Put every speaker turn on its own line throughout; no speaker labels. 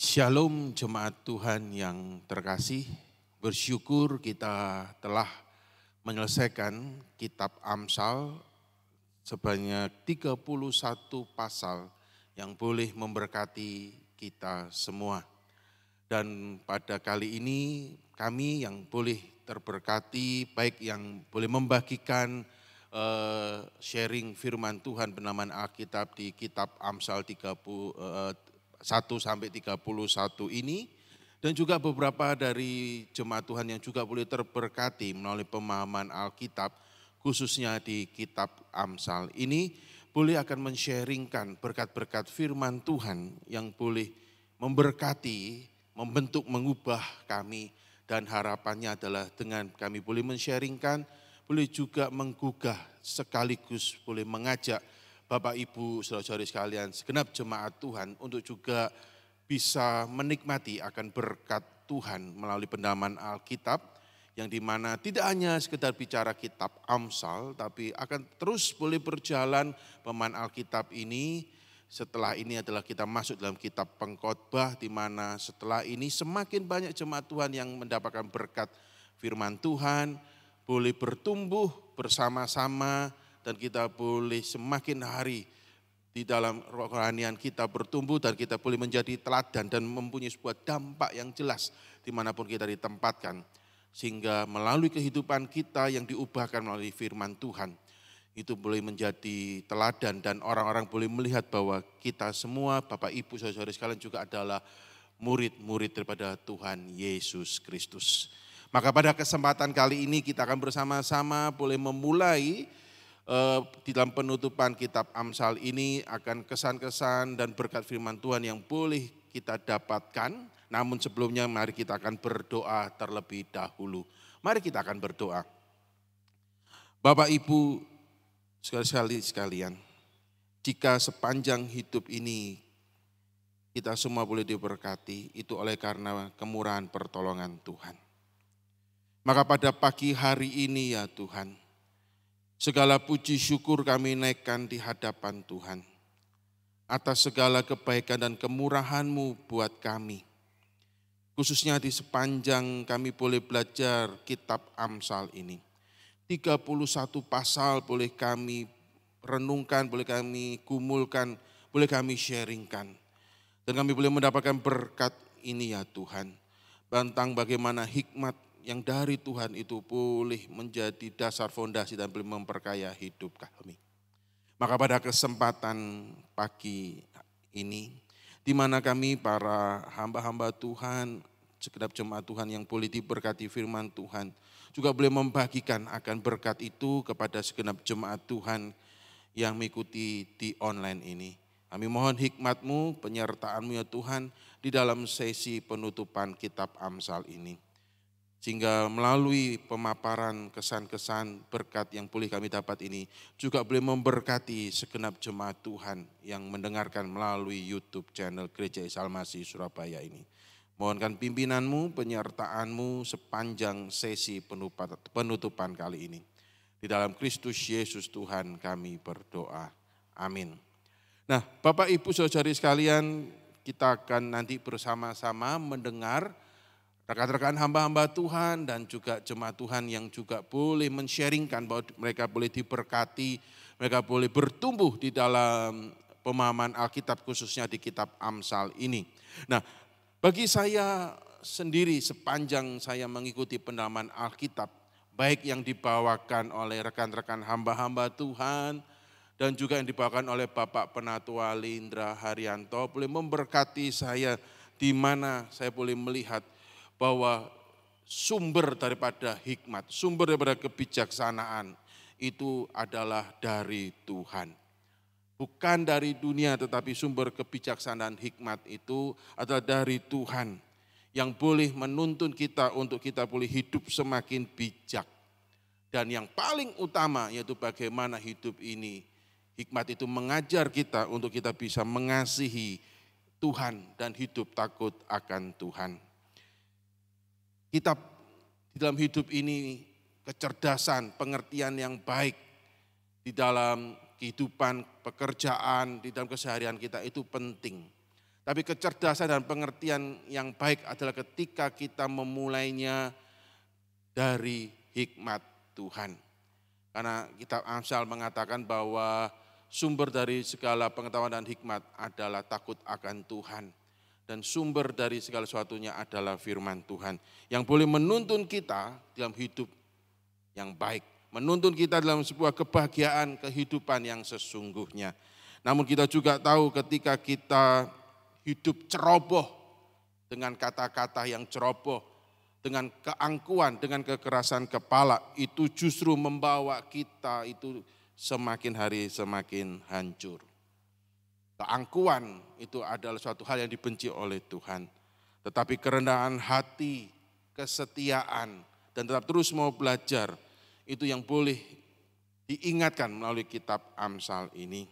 Shalom jemaat Tuhan yang terkasih, bersyukur kita telah menyelesaikan kitab Amsal sebanyak 31 pasal yang boleh memberkati kita semua. Dan pada kali ini kami yang boleh terberkati, baik yang boleh membagikan sharing firman Tuhan penamaan Alkitab di kitab Amsal 1 sampai 31 ini, dan juga beberapa dari jemaat Tuhan yang juga boleh terberkati melalui pemahaman Alkitab, khususnya di kitab Amsal ini, boleh akan men-sharingkan berkat-berkat firman Tuhan yang boleh memberkati, membentuk, mengubah kami, dan harapannya adalah dengan kami boleh men-sharingkan, boleh juga menggugah sekaligus boleh mengajak Bapak Ibu saudara-saudari sekalian, segenap jemaat Tuhan untuk juga bisa menikmati akan berkat Tuhan melalui pendalaman Alkitab, yang dimana tidak hanya sekedar bicara kitab Amsal, tapi akan terus boleh berjalan pemahaman Alkitab ini. Setelah ini adalah kita masuk dalam kitab Pengkhotbah, di mana setelah ini semakin banyak jemaat Tuhan yang mendapatkan berkat firman Tuhan, boleh bertumbuh bersama-sama, dan kita boleh semakin hari di dalam kerohanian kita bertumbuh, dan kita boleh menjadi teladan dan mempunyai sebuah dampak yang jelas dimanapun kita ditempatkan. Sehingga melalui kehidupan kita yang diubahkan melalui firman Tuhan, itu boleh menjadi teladan dan orang-orang boleh melihat bahwa kita semua, Bapak Ibu saudara-saudari sekalian, juga adalah murid-murid daripada Tuhan Yesus Kristus. Maka pada kesempatan kali ini kita akan bersama-sama boleh memulai di dalam penutupan kitab Amsal ini akan kesan-kesan dan berkat firman Tuhan yang boleh kita dapatkan. Namun sebelumnya mari kita akan berdoa terlebih dahulu. Mari kita akan berdoa. Bapak Ibu sekalian, jika sepanjang hidup ini kita semua boleh diberkati, itu oleh karena kemurahan pertolongan Tuhan. Maka pada pagi hari ini ya Tuhan, segala puji syukur kami naikkan di hadapan Tuhan atas segala kebaikan dan kemurahan-Mu buat kami. Khususnya di sepanjang kami boleh belajar kitab Amsal ini. 31 pasal boleh kami renungkan, boleh kami gumulkan, boleh kami sharingkan. Dan kami boleh mendapatkan berkat ini ya Tuhan. Tentang bagaimana hikmat yang dari Tuhan itu boleh menjadi dasar fondasi dan boleh memperkaya hidup kami. Maka pada kesempatan pagi ini, di mana kami para hamba-hamba Tuhan, segenap jemaat Tuhan yang boleh diberkati firman Tuhan, juga boleh membagikan akan berkat itu kepada segenap jemaat Tuhan yang mengikuti di online ini. Kami mohon hikmat-Mu, penyertaan-Mu ya Tuhan di dalam sesi penutupan kitab Amsal ini. Sehingga melalui pemaparan kesan-kesan berkat yang boleh kami dapat ini juga boleh memberkati segenap jemaat Tuhan yang mendengarkan melalui YouTube channel Gereja Isa Al-Masih Surabaya ini. Mohonkan pimpinan-Mu, penyertaan-Mu sepanjang sesi penutupan kali ini. Di dalam Kristus Yesus Tuhan kami berdoa. Amin. Nah, Bapak Ibu saudari sekalian, kita akan nanti bersama-sama mendengar rekan-rekan hamba-hamba Tuhan dan juga jemaat Tuhan yang juga boleh men-sharingkan bahwa mereka boleh diberkati, mereka boleh bertumbuh di dalam pemahaman Alkitab khususnya di kitab Amsal ini. Nah, bagi saya sendiri sepanjang saya mengikuti pendalaman Alkitab, baik yang dibawakan oleh rekan-rekan hamba-hamba Tuhan dan juga yang dibawakan oleh Bapak Penatua Lindra Haryanto, boleh memberkati saya di mana saya boleh melihat bahwa sumber daripada hikmat, sumber daripada kebijaksanaan itu adalah dari Tuhan. Bukan dari dunia, tetapi sumber kebijaksanaan hikmat itu adalah dari Tuhan yang boleh menuntun kita untuk kita boleh hidup semakin bijak. Dan yang paling utama yaitu bagaimana hidup ini, hikmat itu mengajar kita untuk kita bisa mengasihi Tuhan dan hidup takut akan Tuhan. Kita di dalam hidup ini kecerdasan, pengertian yang baik di dalam kehidupan, pekerjaan, di dalam keseharian kita itu penting. Tapi kecerdasan dan pengertian yang baik adalah ketika kita memulainya dari hikmat Tuhan. Karena kitab Amsal mengatakan bahwa sumber dari segala pengetahuan dan hikmat adalah takut akan Tuhan. Dan sumber dari segala sesuatunya adalah firman Tuhan. Yang boleh menuntun kita dalam hidup yang baik. Menuntun kita dalam sebuah kebahagiaan kehidupan yang sesungguhnya. Namun kita juga tahu ketika kita hidup ceroboh dengan kata-kata yang ceroboh, dengan keangkuhan, dengan kekerasan kepala, itu justru membawa kita itu semakin hari semakin hancur. Keangkuhan itu adalah suatu hal yang dibenci oleh Tuhan. Tetapi kerendahan hati, kesetiaan, dan tetap terus mau belajar, itu yang boleh diingatkan melalui kitab Amsal ini.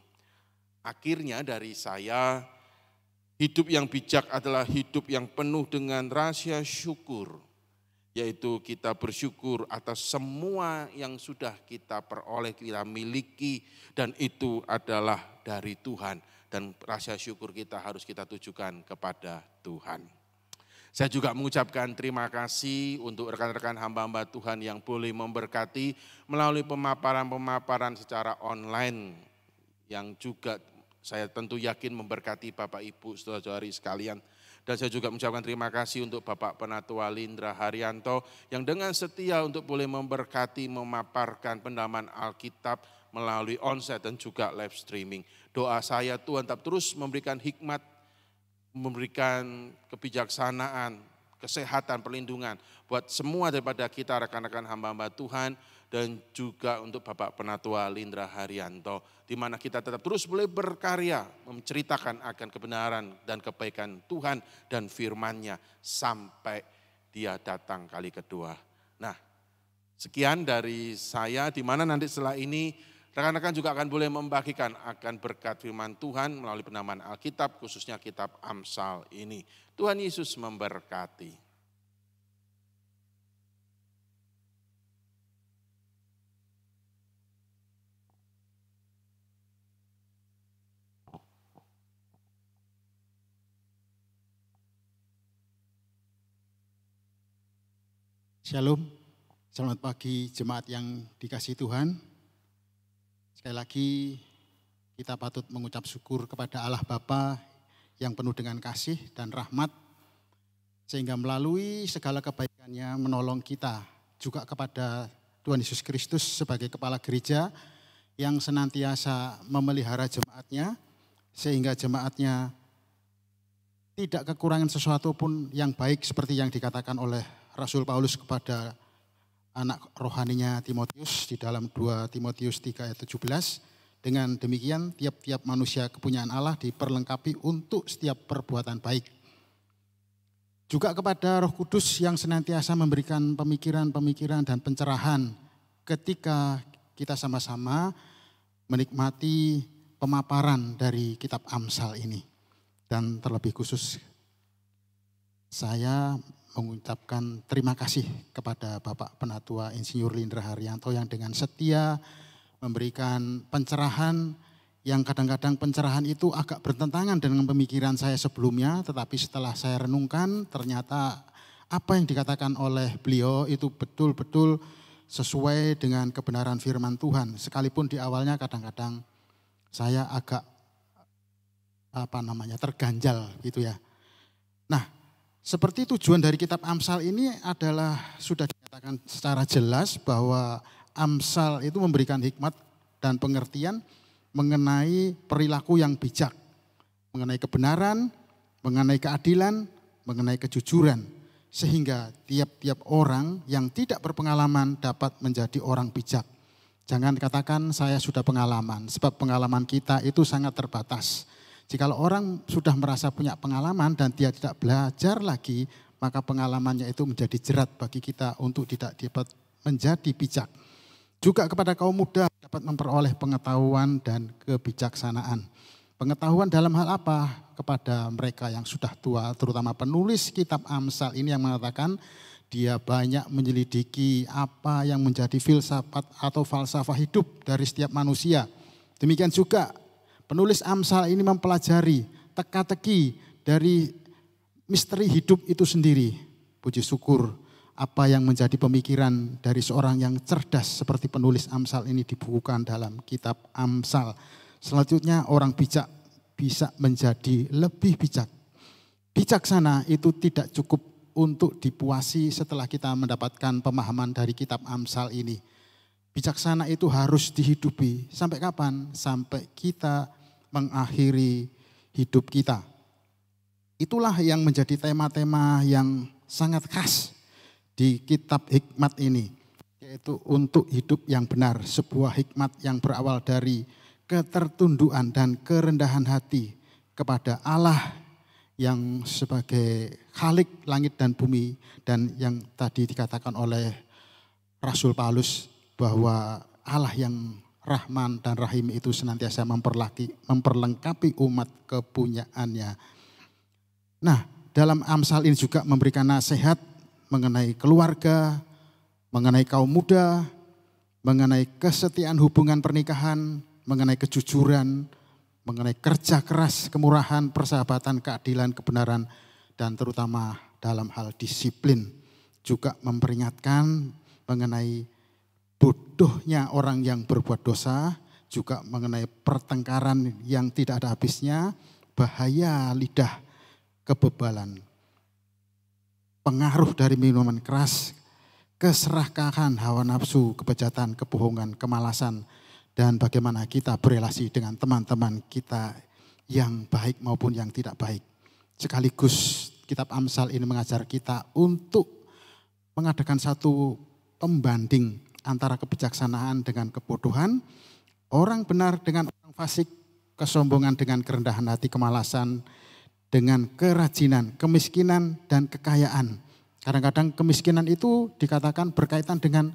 Akhirnya dari saya, hidup yang bijak adalah hidup yang penuh dengan rasa syukur. Yaitu kita bersyukur atas semua yang sudah kita peroleh, kita miliki, dan itu adalah dari Tuhan. Dan rasa syukur kita harus kita tujukan kepada Tuhan. Saya juga mengucapkan terima kasih untuk rekan-rekan hamba-hamba Tuhan yang boleh memberkati melalui pemaparan-pemaparan secara online. Yang juga saya tentu yakin memberkati Bapak Ibu saudara-saudari sekalian. Dan saya juga mengucapkan terima kasih untuk Bapak Penatua Lindra Haryanto yang dengan setia untuk boleh memberkati, memaparkan pendaman Alkitab melalui onsite dan juga live streaming. Doa saya Tuhan tetap terus memberikan hikmat, memberikan kebijaksanaan, kesehatan, perlindungan buat semua daripada kita rekan-rekan hamba-hamba Tuhan dan juga untuk Bapak Penatua Lindra Haryanto, di mana kita tetap terus boleh berkarya menceritakan akan kebenaran dan kebaikan Tuhan dan firman-Nya sampai Dia datang kali kedua. Nah, sekian dari saya, di mana nanti setelah ini rekan-rekan juga akan boleh membagikan akan berkat firman Tuhan melalui penamaan Alkitab, khususnya kitab Amsal ini. Tuhan Yesus memberkati.
Shalom, selamat pagi jemaat yang dikasihi Tuhan. Sekali lagi kita patut mengucap syukur kepada Allah Bapa yang penuh dengan kasih dan rahmat, sehingga melalui segala kebaikannya menolong kita, juga kepada Tuhan Yesus Kristus sebagai kepala gereja yang senantiasa memelihara jemaatnya, sehingga jemaatnya tidak kekurangan sesuatu pun yang baik seperti yang dikatakan oleh Rasul Paulus kepada anak rohaninya Timotius di dalam 2 Timotius 3 ayat 17. Dengan demikian tiap-tiap manusia kepunyaan Allah diperlengkapi untuk setiap perbuatan baik. Juga kepada Roh Kudus yang senantiasa memberikan pemikiran-pemikiran dan pencerahan ketika kita sama-sama menikmati pemaparan dari kitab Amsal ini. Dan terlebih khusus saya mengucapkan terima kasih kepada Bapak Penatua Insinyur Lindra Haryanto yang dengan setia memberikan pencerahan yang kadang-kadang pencerahan itu agak bertentangan dengan pemikiran saya sebelumnya, tetapi setelah saya renungkan ternyata apa yang dikatakan oleh beliau itu betul-betul sesuai dengan kebenaran firman Tuhan. Sekalipun di awalnya kadang-kadang saya agak terganjal gitu ya. Nah, seperti tujuan dari kitab Amsal ini adalah sudah dikatakan secara jelas bahwa Amsal itu memberikan hikmat dan pengertian mengenai perilaku yang bijak, mengenai kebenaran, mengenai keadilan, mengenai kejujuran. Sehingga tiap-tiap orang yang tidak berpengalaman dapat menjadi orang bijak. Jangan katakan saya sudah pengalaman, sebab pengalaman kita itu sangat terbatas. Jikalau orang sudah merasa punya pengalaman dan dia tidak belajar lagi, maka pengalamannya itu menjadi jerat bagi kita untuk tidak dapat menjadi bijak. Juga kepada kaum muda dapat memperoleh pengetahuan dan kebijaksanaan. Pengetahuan dalam hal apa? Kepada mereka yang sudah tua, terutama penulis kitab Amsal ini yang mengatakan dia banyak menyelidiki apa yang menjadi filsafat atau falsafah hidup dari setiap manusia. Demikian juga penulis Amsal ini mempelajari teka-teki dari misteri hidup itu sendiri. Puji syukur apa yang menjadi pemikiran dari seorang yang cerdas seperti penulis Amsal ini dibukukan dalam kitab Amsal. Selanjutnya orang bijak bisa menjadi lebih bijak. Bijaksana itu tidak cukup untuk dipuasi setelah kita mendapatkan pemahaman dari kitab Amsal ini. Bijaksana itu harus dihidupi. Sampai kapan? Sampai kita mengakhiri hidup kita. Itulah yang menjadi tema-tema yang sangat khas di kitab hikmat ini. Yaitu untuk hidup yang benar. Sebuah hikmat yang berawal dari ketertundukan dan kerendahan hati kepada Allah yang sebagai Khalik langit dan bumi, dan yang tadi dikatakan oleh Rasul Paulus bahwa Allah yang Rahman dan Rahim itu senantiasa memperlengkapi umat kepunyaannya. Nah, dalam Amsal ini juga memberikan nasihat mengenai keluarga, mengenai kaum muda, mengenai kesetiaan hubungan pernikahan, mengenai kejujuran, mengenai kerja keras, kemurahan, persahabatan, keadilan, kebenaran, dan terutama dalam hal disiplin. Juga memperingatkan mengenai bodohnya orang yang berbuat dosa, juga mengenai pertengkaran yang tidak ada habisnya, bahaya lidah, kebebalan, pengaruh dari minuman keras, keserakahan, hawa nafsu, kebejatan, kebohongan, kemalasan, dan bagaimana kita berelasi dengan teman-teman kita yang baik maupun yang tidak baik. Sekaligus kitab Amsal ini mengajar kita untuk mengadakan satu pembanding antara kebijaksanaan dengan kebodohan, orang benar dengan orang fasik, kesombongan dengan kerendahan hati, kemalasan dengan kerajinan, kemiskinan dan kekayaan. Kadang-kadang kemiskinan itu dikatakan berkaitan dengan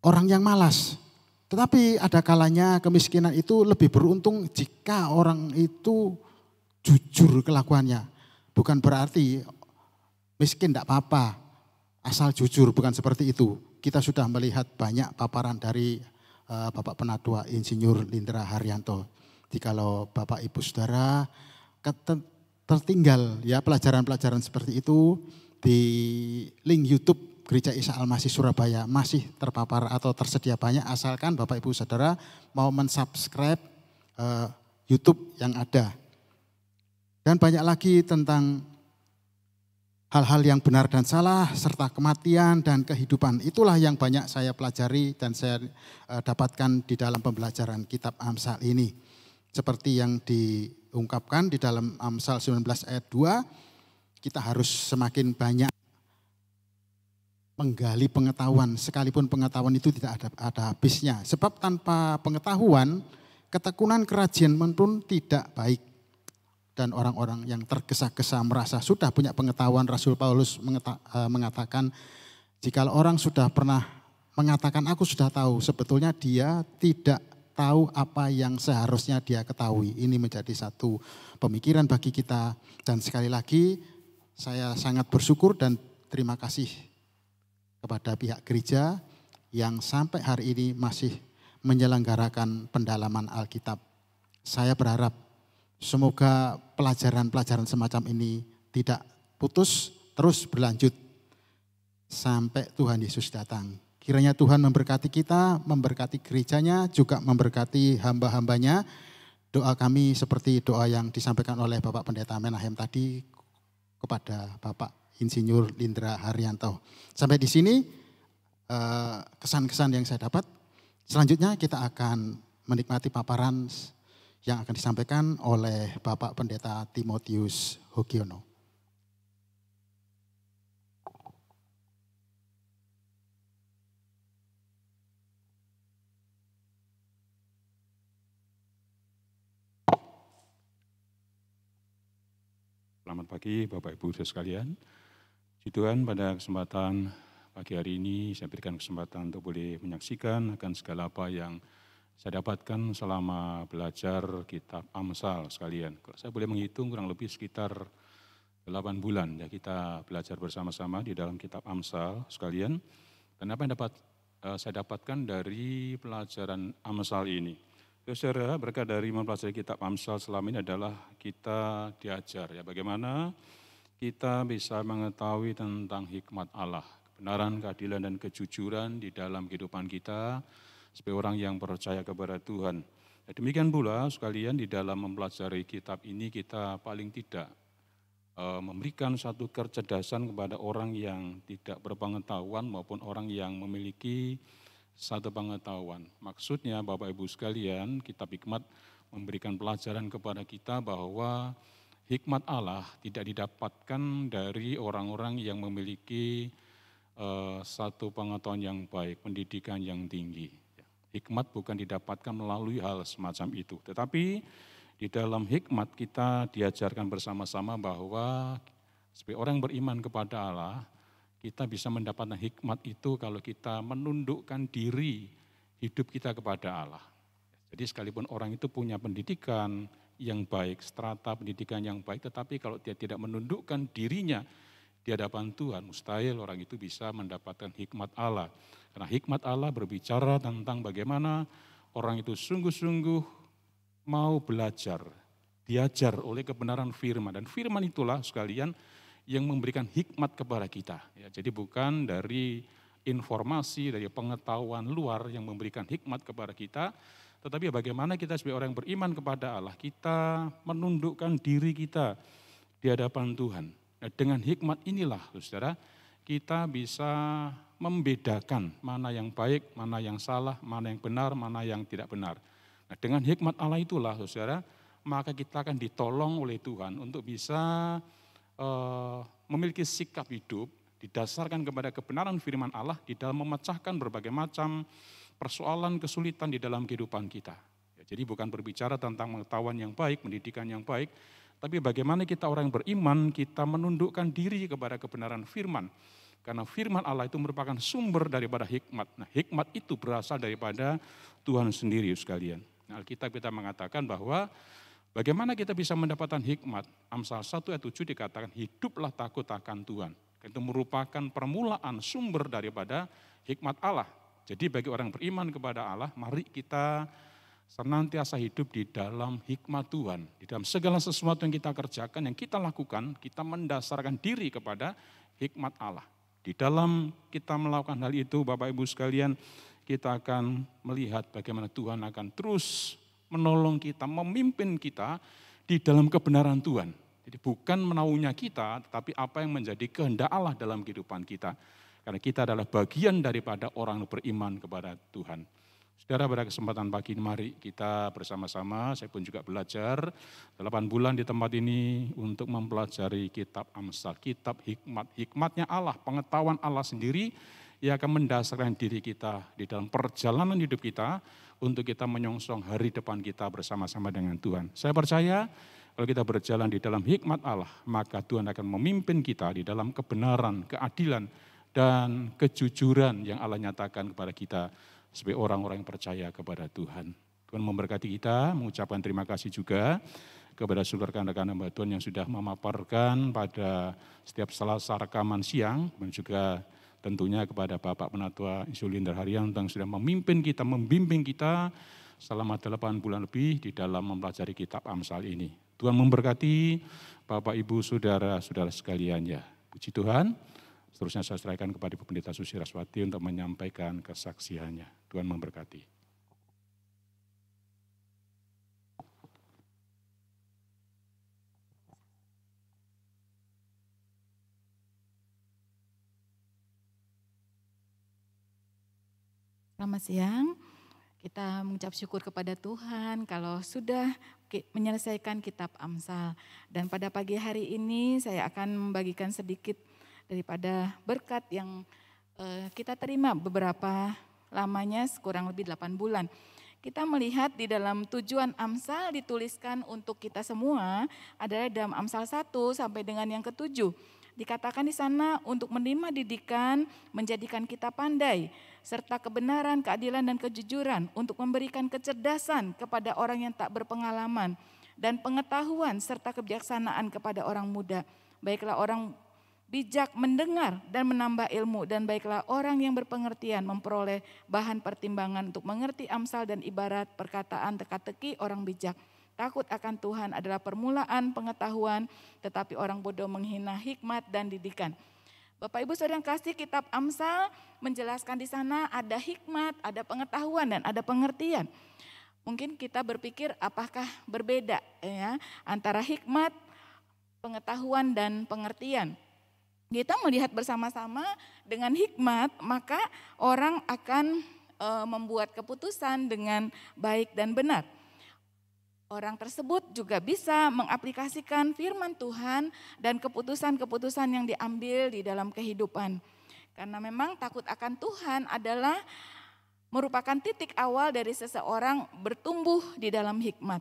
orang yang malas. Tetapi ada kalanya kemiskinan itu lebih beruntung jika orang itu jujur kelakuannya. Bukan berarti miskin tidak apa-apa, asal jujur, bukan seperti itu. Kita sudah melihat banyak paparan dari Bapak Penatua Insinyur Lindra Haryanto. Jikalau Bapak Ibu Saudara tertinggal ya pelajaran-pelajaran seperti itu di link YouTube Gereja Isa Al-Masih Surabaya masih terpapar atau tersedia banyak, asalkan Bapak Ibu Saudara mau mensubscribe YouTube yang ada. Dan banyak lagi tentang hal-hal yang benar dan salah serta kematian dan kehidupan. Itulah yang banyak saya pelajari dan saya dapatkan di dalam pembelajaran kitab Amsal ini. Seperti yang diungkapkan di dalam Amsal 19 ayat 2, kita harus semakin banyak menggali pengetahuan, sekalipun pengetahuan itu tidak ada habisnya. Sebab tanpa pengetahuan, ketekunan kerajian pun tidak baik. Dan orang-orang yang tergesa-gesa merasa sudah punya pengetahuan, Rasul Paulus mengatakan, jika orang sudah pernah mengatakan aku sudah tahu, sebetulnya dia tidak tahu apa yang seharusnya dia ketahui. Ini menjadi satu pemikiran bagi kita. Dan sekali lagi saya sangat bersyukur dan terima kasih kepada pihak gereja yang sampai hari ini masih menyelenggarakan pendalaman Alkitab. Saya berharap semoga pelajaran-pelajaran semacam ini tidak putus, terus berlanjut sampai Tuhan Yesus datang. Kiranya Tuhan memberkati kita, memberkati gerejanya, juga memberkati hamba-hambanya. Doa kami seperti doa yang disampaikan oleh Bapak Pendeta Menahem tadi kepada Bapak Insinyur Lindra Haryanto. Sampai di sini kesan-kesan yang saya dapat. Selanjutnya kita akan menikmati paparan yang akan disampaikan oleh Bapak Pendeta Timotius Hogiono.
Selamat pagi Bapak Ibu sekalian. Puji Tuhan, pada kesempatan pagi hari ini saya berikan kesempatan untuk boleh menyaksikan akan segala apa yang saya dapatkan selama belajar kitab Amsal sekalian. Kalau saya boleh menghitung kurang lebih sekitar 8 bulan ya kita belajar bersama-sama di dalam kitab Amsal sekalian. Dan apa yang saya dapatkan dari pelajaran Amsal ini? Saudara, berkat dari mempelajari kitab Amsal selama ini adalah kita diajar ya bagaimana kita bisa mengetahui tentang hikmat Allah, kebenaran, keadilan, dan kejujuran di dalam kehidupan kita sebagai orang yang percaya kepada Tuhan. Dan demikian pula sekalian di dalam mempelajari kitab ini kita paling tidak memberikan satu kecerdasan kepada orang yang tidak berpengetahuan maupun orang yang memiliki satu pengetahuan. Maksudnya Bapak Ibu sekalian, kitab hikmat memberikan pelajaran kepada kita bahwa hikmat Allah tidak didapatkan dari orang-orang yang memiliki satu pengetahuan yang baik, pendidikan yang tinggi. Hikmat bukan didapatkan melalui hal semacam itu. Tetapi di dalam hikmat kita diajarkan bersama-sama bahwa sebagai orang yang beriman kepada Allah, kita bisa mendapatkan hikmat itu kalau kita menundukkan diri hidup kita kepada Allah. Jadi sekalipun orang itu punya pendidikan yang baik, strata pendidikan yang baik, tetapi kalau dia tidak menundukkan dirinya di hadapan Tuhan, mustahil orang itu bisa mendapatkan hikmat Allah. Karena hikmat Allah berbicara tentang bagaimana orang itu sungguh-sungguh mau belajar, diajar oleh kebenaran firman. Dan firman itulah sekalian yang memberikan hikmat kepada kita. Ya, jadi bukan dari informasi, dari pengetahuan luar yang memberikan hikmat kepada kita, tetapi bagaimana kita sebagai orang yang beriman kepada Allah, kita menundukkan diri kita di hadapan Tuhan. Nah, dengan hikmat inilah, saudara, kita bisa membedakan mana yang baik, mana yang salah, mana yang benar, mana yang tidak benar. Nah, dengan hikmat Allah itulah, saudara, maka kita akan ditolong oleh Tuhan untuk bisa memiliki sikap hidup didasarkan kepada kebenaran firman Allah di dalam memecahkan berbagai macam persoalan kesulitan di dalam kehidupan kita. Ya, jadi bukan berbicara tentang pengetahuan yang baik, pendidikan yang baik, tapi bagaimana kita orang yang beriman, kita menundukkan diri kepada kebenaran firman. Karena firman Allah itu merupakan sumber daripada hikmat. Nah, hikmat itu berasal daripada Tuhan sendiri sekalian. Nah, Alkitab kita mengatakan bahwa bagaimana kita bisa mendapatkan hikmat? Amsal 1 ayat 7 dikatakan, hiduplah takut akan Tuhan. Itu merupakan permulaan sumber daripada hikmat Allah. Jadi bagi orang beriman kepada Allah, mari kita senantiasa hidup di dalam hikmat Tuhan. Di dalam segala sesuatu yang kita kerjakan, yang kita lakukan, kita mendasarkan diri kepada hikmat Allah. Di dalam kita melakukan hal itu, Bapak Ibu sekalian, kita akan melihat bagaimana Tuhan akan terus menolong kita, memimpin kita di dalam kebenaran Tuhan. Jadi bukan menaunya kita, tetapi apa yang menjadi kehendak Allah dalam kehidupan kita. Karena kita adalah bagian daripada orang yang beriman kepada Tuhan. Saudara, pada kesempatan pagi ini mari kita bersama-sama, saya pun juga belajar 8 bulan di tempat ini untuk mempelajari kitab Amsal, kitab hikmat. Hikmatnya Allah, pengetahuan Allah sendiri yang akan mendasarkan diri kita di dalam perjalanan hidup kita untuk kita menyongsong hari depan kita bersama-sama dengan Tuhan. Saya percaya kalau kita berjalan di dalam hikmat Allah, maka Tuhan akan memimpin kita di dalam kebenaran, keadilan, dan kejujuran yang Allah nyatakan kepada kita sebagai orang-orang yang percaya kepada Tuhan. Tuhan memberkati kita, mengucapkan terima kasih juga kepada seluruh rekan-rekan hamba Tuhan yang sudah memaparkan pada setiap Selasa rekaman siang, dan juga tentunya kepada Bapak Penatua Insulinder Haryanto yang sudah memimpin kita, membimbing kita selama 8 bulan lebih di dalam mempelajari kitab Amsal ini. Tuhan memberkati Bapak, Ibu, Saudara-saudara sekalian ya. Puji Tuhan. Seterusnya saya serahkan kepada Ibu Pendeta Susi Raswati untuk menyampaikan kesaksiannya. Tuhan memberkati.
Selamat siang. Kita mengucap syukur kepada Tuhan kalau sudah menyelesaikan kitab Amsal. Dan pada pagi hari ini saya akan membagikan sedikit daripada berkat yang kita terima beberapa lamanya, kurang lebih 8 bulan. Kita melihat di dalam tujuan Amsal dituliskan untuk kita semua adalah dalam Amsal 1 sampai dengan yang ke-7. Dikatakan di sana untuk menerima didikan, menjadikan kita pandai, serta kebenaran, keadilan, dan kejujuran, untuk memberikan kecerdasan kepada orang yang tak berpengalaman, dan pengetahuan serta kebijaksanaan kepada orang muda. Baiklah orang bijak mendengar dan menambah ilmu, dan baiklah orang yang berpengertian memperoleh bahan pertimbangan untuk mengerti amsal dan ibarat perkataan teka-teki orang bijak. Takut akan Tuhan adalah permulaan pengetahuan, tetapi orang bodoh menghina hikmat dan didikan. Bapak Ibu Saudara yang kasih, kitab Amsal menjelaskan di sana ada hikmat, ada pengetahuan, dan ada pengertian. Mungkin kita berpikir apakah berbeda ya antara hikmat, pengetahuan, dan pengertian. Kita melihat bersama-sama dengan hikmat, maka orang akan membuat keputusan dengan baik dan benar. Orang tersebut juga bisa mengaplikasikan firman Tuhan dan keputusan-keputusan yang diambil di dalam kehidupan. Karena memang takut akan Tuhan adalah merupakan titik awal dari seseorang bertumbuh di dalam hikmat.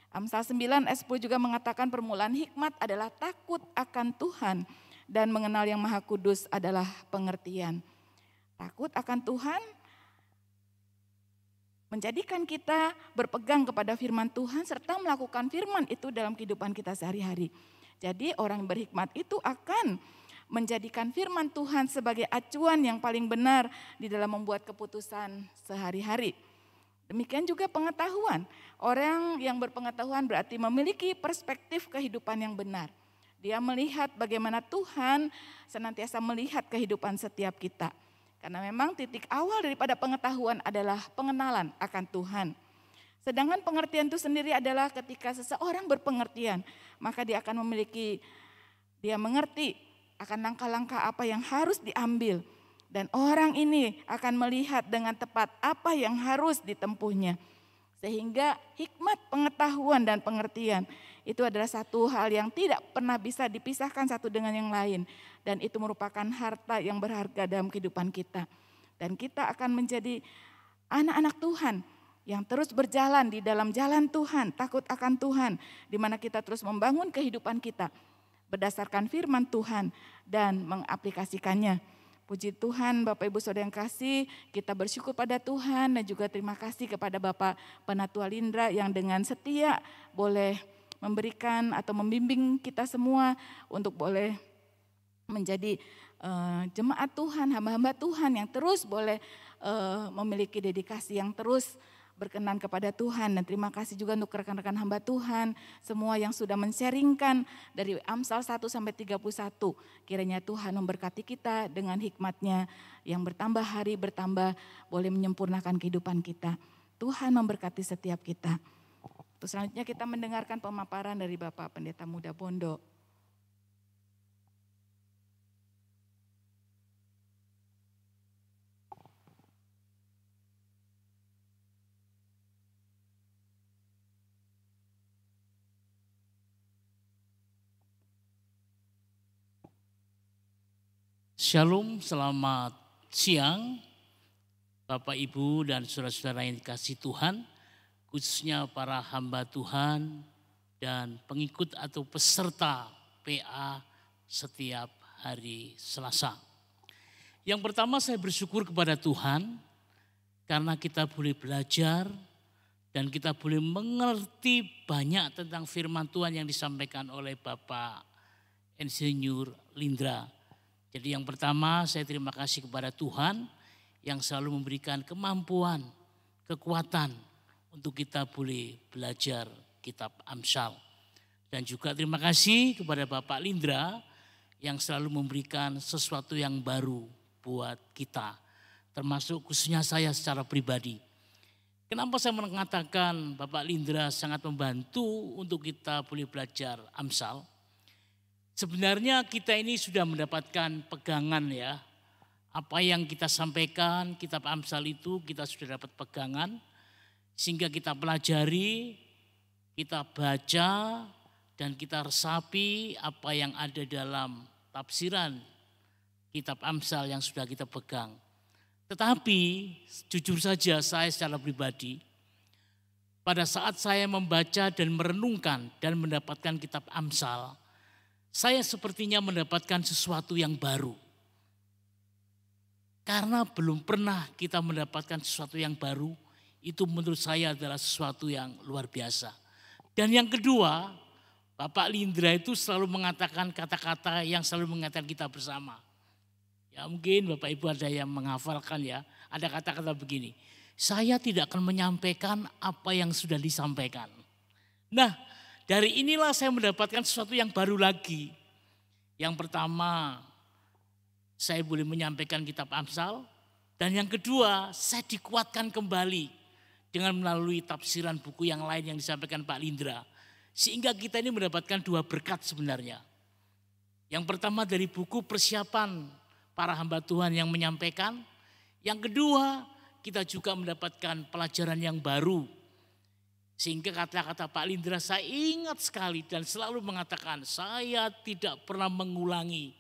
Amsal 9 ayat 10 juga mengatakan permulaan hikmat adalah takut akan Tuhan, dan mengenal yang Maha Kudus adalah pengertian. Takut akan Tuhan menjadikan kita berpegang kepada firman Tuhan serta melakukan firman itu dalam kehidupan kita sehari-hari. Jadi orang berhikmat itu akan menjadikan firman Tuhan sebagai acuan yang paling benar di dalam membuat keputusan sehari-hari. Demikian juga pengetahuan. Orang yang berpengetahuan berarti memiliki perspektif kehidupan yang benar. Dia melihat bagaimana Tuhan senantiasa melihat kehidupan setiap kita. Karena memang titik awal daripada pengetahuan adalah pengenalan akan Tuhan. Sedangkan pengertian itu sendiri adalah ketika seseorang berpengertian, maka dia mengerti akan langkah-langkah apa yang harus diambil. Dan orang ini akan melihat dengan tepat apa yang harus ditempuhnya. Sehingga hikmat, pengetahuan, dan pengertian itu adalah satu hal yang tidak pernah bisa dipisahkan satu dengan yang lain. Dan itu merupakan harta yang berharga dalam kehidupan kita. Dan kita akan menjadi anak-anak Tuhan yang terus berjalan di dalam jalan Tuhan, takut akan Tuhan. Di mana kita terus membangun kehidupan kita berdasarkan firman Tuhan dan mengaplikasikannya. Puji Tuhan, Bapak Ibu Saudara yang kasih, kita bersyukur pada Tuhan dan juga terima kasih kepada Bapak Penatua Lindra yang dengan setia boleh memberikan atau membimbing kita semua untuk boleh menjadi jemaat Tuhan, hamba-hamba Tuhan yang terus boleh memiliki dedikasi yang terus berkenan kepada Tuhan. Dan terima kasih juga untuk rekan-rekan hamba Tuhan semua yang sudah men-sharingkan dari Amsal 1 sampai 31. Kiranya Tuhan memberkati kita dengan hikmat-Nya yang bertambah hari bertambah boleh menyempurnakan kehidupan kita. Tuhan memberkati setiap kita. Terus selanjutnya kita mendengarkan pemaparan dari Bapak Pendeta Muda Bondo.
Shalom, selamat siang Bapak Ibu dan saudara-saudara yang dikasihi Tuhan, khususnya para hamba Tuhan dan pengikut atau peserta PA setiap hari Selasa. Yang pertama saya bersyukur kepada Tuhan karena kita boleh belajar dan kita boleh mengerti banyak tentang firman Tuhan yang disampaikan oleh Bapak Insinyur Lindra. Jadi yang pertama saya terima kasih kepada Tuhan yang selalu memberikan kemampuan, kekuatan untuk kita boleh belajar kitab Amsal. Dan juga terima kasih kepada Bapak Lindra yang selalu memberikan sesuatu yang baru buat kita. Termasuk khususnya saya secara pribadi. Kenapa saya mengatakan Bapak Lindra sangat membantu untuk kita boleh belajar Amsal? Sebenarnya kita ini sudah mendapatkan pegangan ya. Apa yang kita sampaikan kitab Amsal itu kita sudah dapat pegangan. Sehingga kita pelajari, kita baca dan kita resapi apa yang ada dalam tafsiran kitab Amsal yang sudah kita pegang. Tetapi jujur saja saya secara pribadi pada saat saya membaca dan merenungkan dan mendapatkan kitab Amsal, saya sepertinya mendapatkan sesuatu yang baru. Karena belum pernah kita mendapatkan sesuatu yang baru, itu menurut saya adalah sesuatu yang luar biasa. Dan yang kedua, Bapak Lindra itu selalu mengatakan kata-kata yang selalu mengingatkan kita bersama. Ya mungkin Bapak Ibu ada yang menghafalkan ya. Ada kata-kata begini. Saya tidak akan menyampaikan apa yang sudah disampaikan. Nah dari inilah saya mendapatkan sesuatu yang baru lagi. Yang pertama saya boleh menyampaikan kitab Amsal. Dan yang kedua saya dikuatkan kembali dengan melalui tafsiran buku yang lain yang disampaikan Pak Lindra. Sehingga kita ini mendapatkan dua berkat sebenarnya. Yang pertama dari buku persiapan para hamba Tuhan yang menyampaikan. Yang kedua kita juga mendapatkan pelajaran yang baru. Sehingga kata-kata Pak Lindra saya ingat sekali dan selalu mengatakan saya tidak pernah mengulangi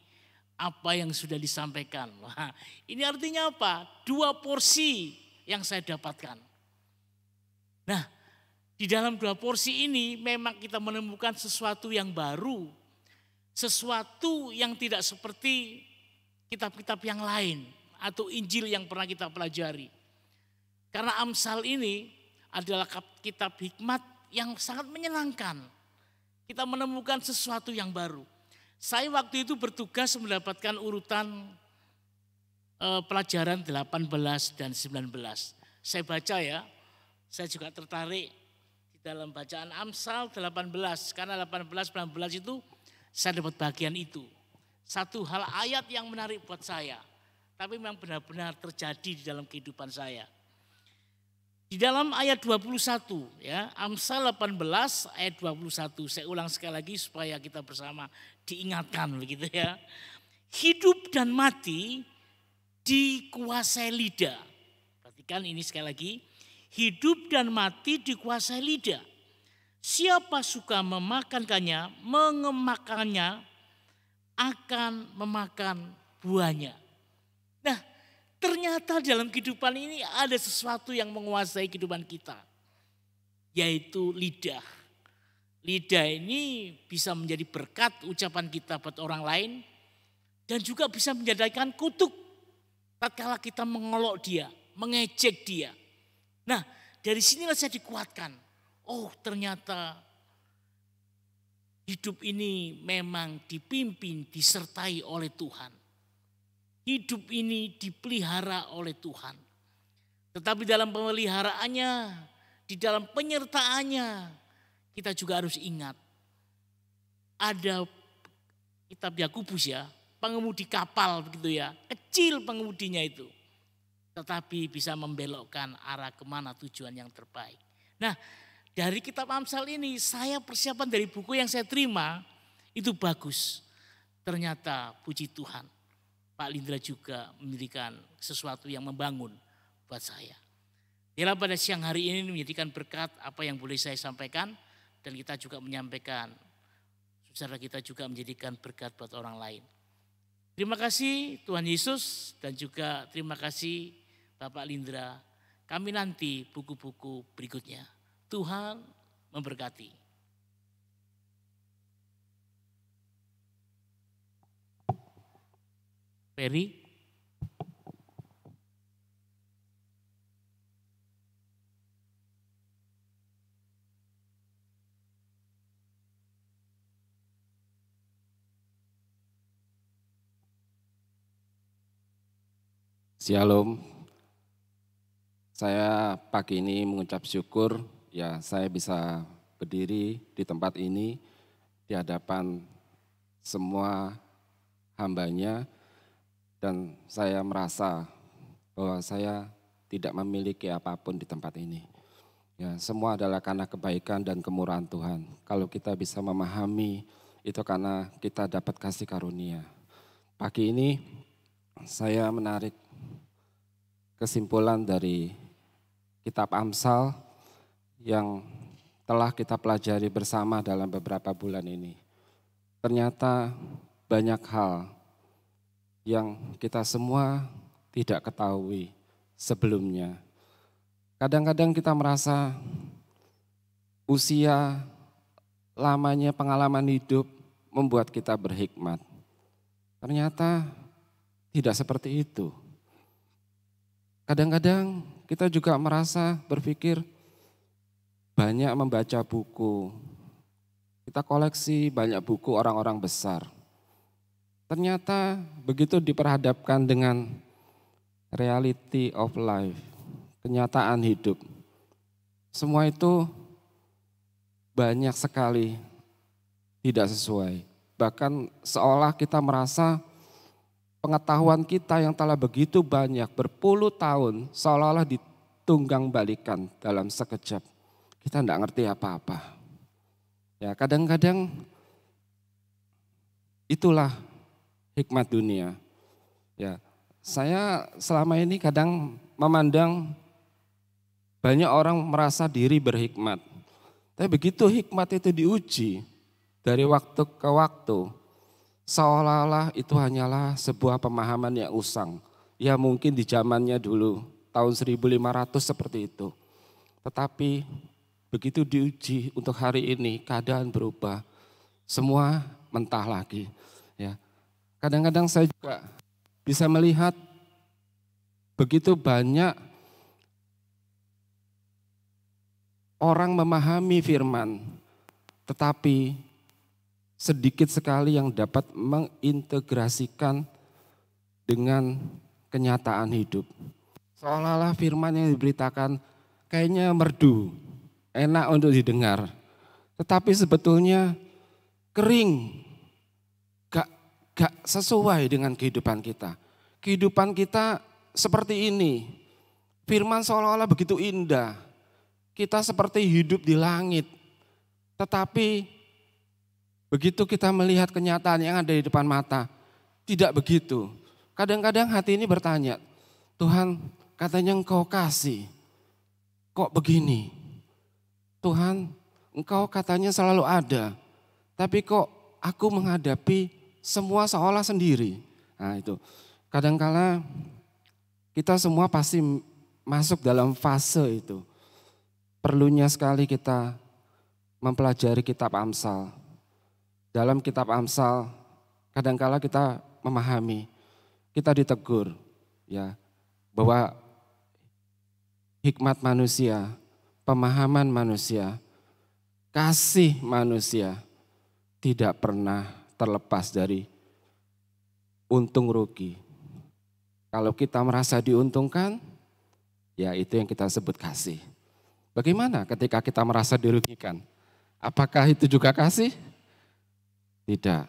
apa yang sudah disampaikan. Wah, ini artinya apa? 2 porsi yang saya dapatkan. Nah, di dalam 2 porsi ini memang kita menemukan sesuatu yang baru. Sesuatu yang tidak seperti kitab-kitab yang lain atau Injil yang pernah kita pelajari. Karena Amsal ini adalah kitab hikmat yang sangat menyenangkan. Kita menemukan sesuatu yang baru. Saya waktu itu bertugas mendapatkan urutan pelajaran 18 dan 19. Saya baca ya, saya juga tertarik di dalam bacaan Amsal 18. Karena 18-19 itu saya dapat bagian itu. Satu hal ayat yang menarik buat saya. Tapi memang benar-benar terjadi di dalam kehidupan saya. Di dalam ayat 21 ya, Amsal 18 ayat 21. Saya ulang sekali lagi supaya kita bersama diingatkan begitu ya. Hidup dan mati dikuasai lidah. Perhatikan ini sekali lagi. Hidup dan mati dikuasai lidah. Siapa suka memakannya, mengemakannya akan memakan buahnya. Nah, ternyata dalam kehidupan ini ada sesuatu yang menguasai kehidupan kita. Yaitu lidah. Lidah ini bisa menjadi berkat ucapan kita buat orang lain. Dan juga bisa menjadikan kutuk. Tatkala kita mengolok dia, mengejek dia. Nah dari sinilah saya dikuatkan. Oh ternyata hidup ini memang dipimpin, disertai oleh Tuhan. Hidup ini dipelihara oleh Tuhan. Tetapi dalam pemeliharaannya, di dalam penyertaannya, kita juga harus ingat. Ada kitab Yakobus ya, pengemudi kapal begitu ya, kecil pengemudinya itu. Tetapi bisa membelokkan arah kemana tujuan yang terbaik. Nah dari kitab Amsal ini saya persiapan dari buku yang saya terima itu bagus. Ternyata puji Tuhan. Pak Lindra juga memberikan sesuatu yang membangun buat saya. Biarlah pada siang hari ini menjadikan berkat apa yang boleh saya sampaikan. Dan kita juga menyampaikan, saudara kita juga menjadikan berkat buat orang lain. Terima kasih Tuhan Yesus dan juga terima kasih Bapak Lindra. Kami nanti buku-buku berikutnya. Tuhan memberkati. Ferry.
Shalom, saya pagi ini mengucap syukur ya saya bisa berdiri di tempat ini di hadapan semua hambanya dan saya merasa bahwa saya tidak memiliki apapun di tempat ini. Ya, semua adalah karena kebaikan dan kemurahan Tuhan. Kalau kita bisa memahami itu karena kita dapat kasih karunia. Pagi ini saya menarik kesimpulan dari kitab Amsal yang telah kita pelajari bersama dalam beberapa bulan ini. Ternyata banyak hal yang kita semua tidak ketahui sebelumnya. Kadang-kadang kita merasa usia lamanya pengalaman hidup membuat kita berhikmat. Ternyata tidak seperti itu. Kadang-kadang kita juga merasa berpikir banyak membaca buku. kita koleksi banyak buku orang-orang besar. Ternyata begitu diperhadapkan dengan reality of life, kenyataan hidup, semua itu banyak sekali tidak sesuai. Bahkan seolah kita merasa pengetahuan kita yang telah begitu banyak berpuluh tahun seolah-olah ditunggang balikan dalam sekejap. Kita tidak ngerti apa-apa. Ya, kadang-kadang itulah hikmat dunia. Ya, saya selama ini kadang memandang banyak orang merasa diri berhikmat. Tapi begitu hikmat itu diuji dari waktu ke waktu, seolah-olah itu hanyalah sebuah pemahaman yang usang. Ya mungkin di zamannya dulu, tahun 1500 seperti itu. Tetapi begitu diuji untuk hari ini, keadaan berubah. Semua mentah lagi. Ya. Kadang-kadang saya juga bisa melihat begitu banyak orang memahami firman, tetapi sedikit sekali yang dapat mengintegrasikan dengan kenyataan hidup. Seolah-olah firman yang diberitakan kayaknya merdu, enak untuk didengar. Tetapi sebetulnya kering, gak sesuai dengan kehidupan kita. Kehidupan kita seperti ini, firman seolah-olah begitu indah. Kita seperti hidup di langit, tetapi begitu kita melihat kenyataan yang ada di depan mata, tidak begitu. Kadang-kadang hati ini bertanya, Tuhan katanya Engkau kasih, kok begini? Tuhan Engkau katanya selalu ada, tapi kok aku menghadapi semua seolah sendiri. Nah itu, kadangkala kita semua pasti masuk dalam fase itu. Perlunya sekali kita mempelajari kitab Amsal. Dalam kitab Amsal, kadangkala kita memahami, kita ditegur, ya, bahwa hikmat manusia, pemahaman manusia, kasih manusia tidak pernah terlepas dari untung rugi. Kalau kita merasa diuntungkan, ya itu yang kita sebut kasih. Bagaimana ketika kita merasa dirugikan? Apakah itu juga kasih? Tidak.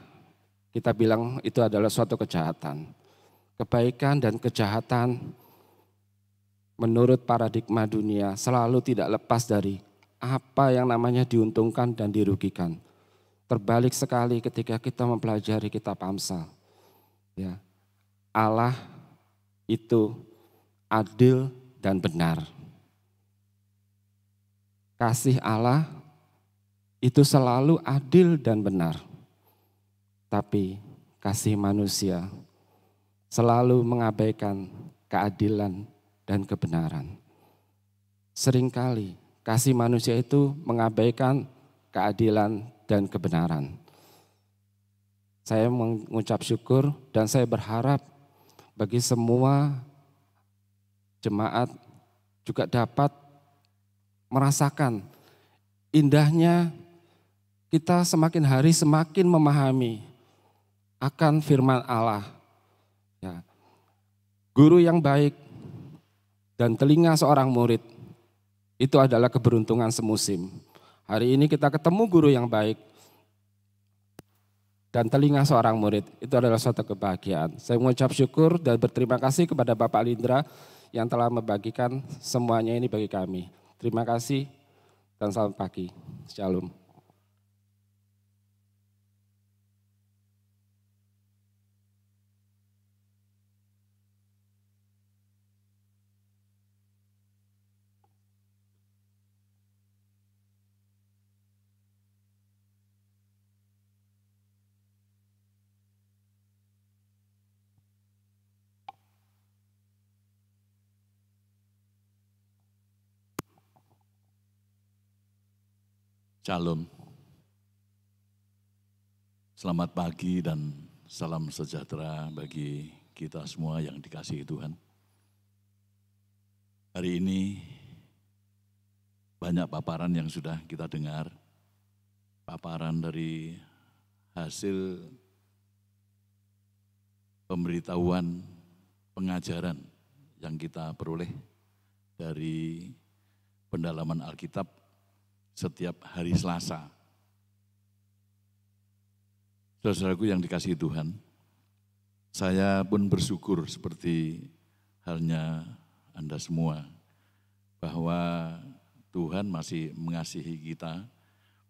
Kita bilang itu adalah suatu kejahatan. Kebaikan dan kejahatan menurut paradigma dunia selalu tidak lepas dari apa yang namanya diuntungkan dan dirugikan. Terbalik sekali ketika kita mempelajari kitab Amsal. Ya, Allah itu adil dan benar. Kasih Allah itu selalu adil dan benar. Tapi kasih manusia selalu mengabaikan keadilan dan kebenaran. Seringkali kasih manusia itu mengabaikan keadilan dan kebenaran. Saya mengucap syukur dan saya berharap bagi semua jemaat juga dapat merasakan indahnya kita semakin hari semakin memahami akan firman Allah. Ya. Guru yang baik dan telinga seorang murid itu adalah keberuntungan semusim. Hari ini kita ketemu guru yang baik dan telinga seorang murid, itu adalah suatu kebahagiaan. Saya mengucap syukur dan berterima kasih kepada Bapak Lindra yang telah membagikan semuanya ini bagi kami. Terima kasih dan selamat pagi. Shalom.
Shalom. Selamat pagi dan salam sejahtera bagi kita semua yang dikasihi Tuhan. Hari ini banyak paparan yang sudah kita dengar. paparan dari hasil pemberitahuan pengajaran yang kita peroleh dari pendalaman Alkitab setiap hari Selasa. Saudara-saudaraku yang dikasihi Tuhan, saya pun bersyukur seperti halnya Anda semua, bahwa Tuhan masih mengasihi kita,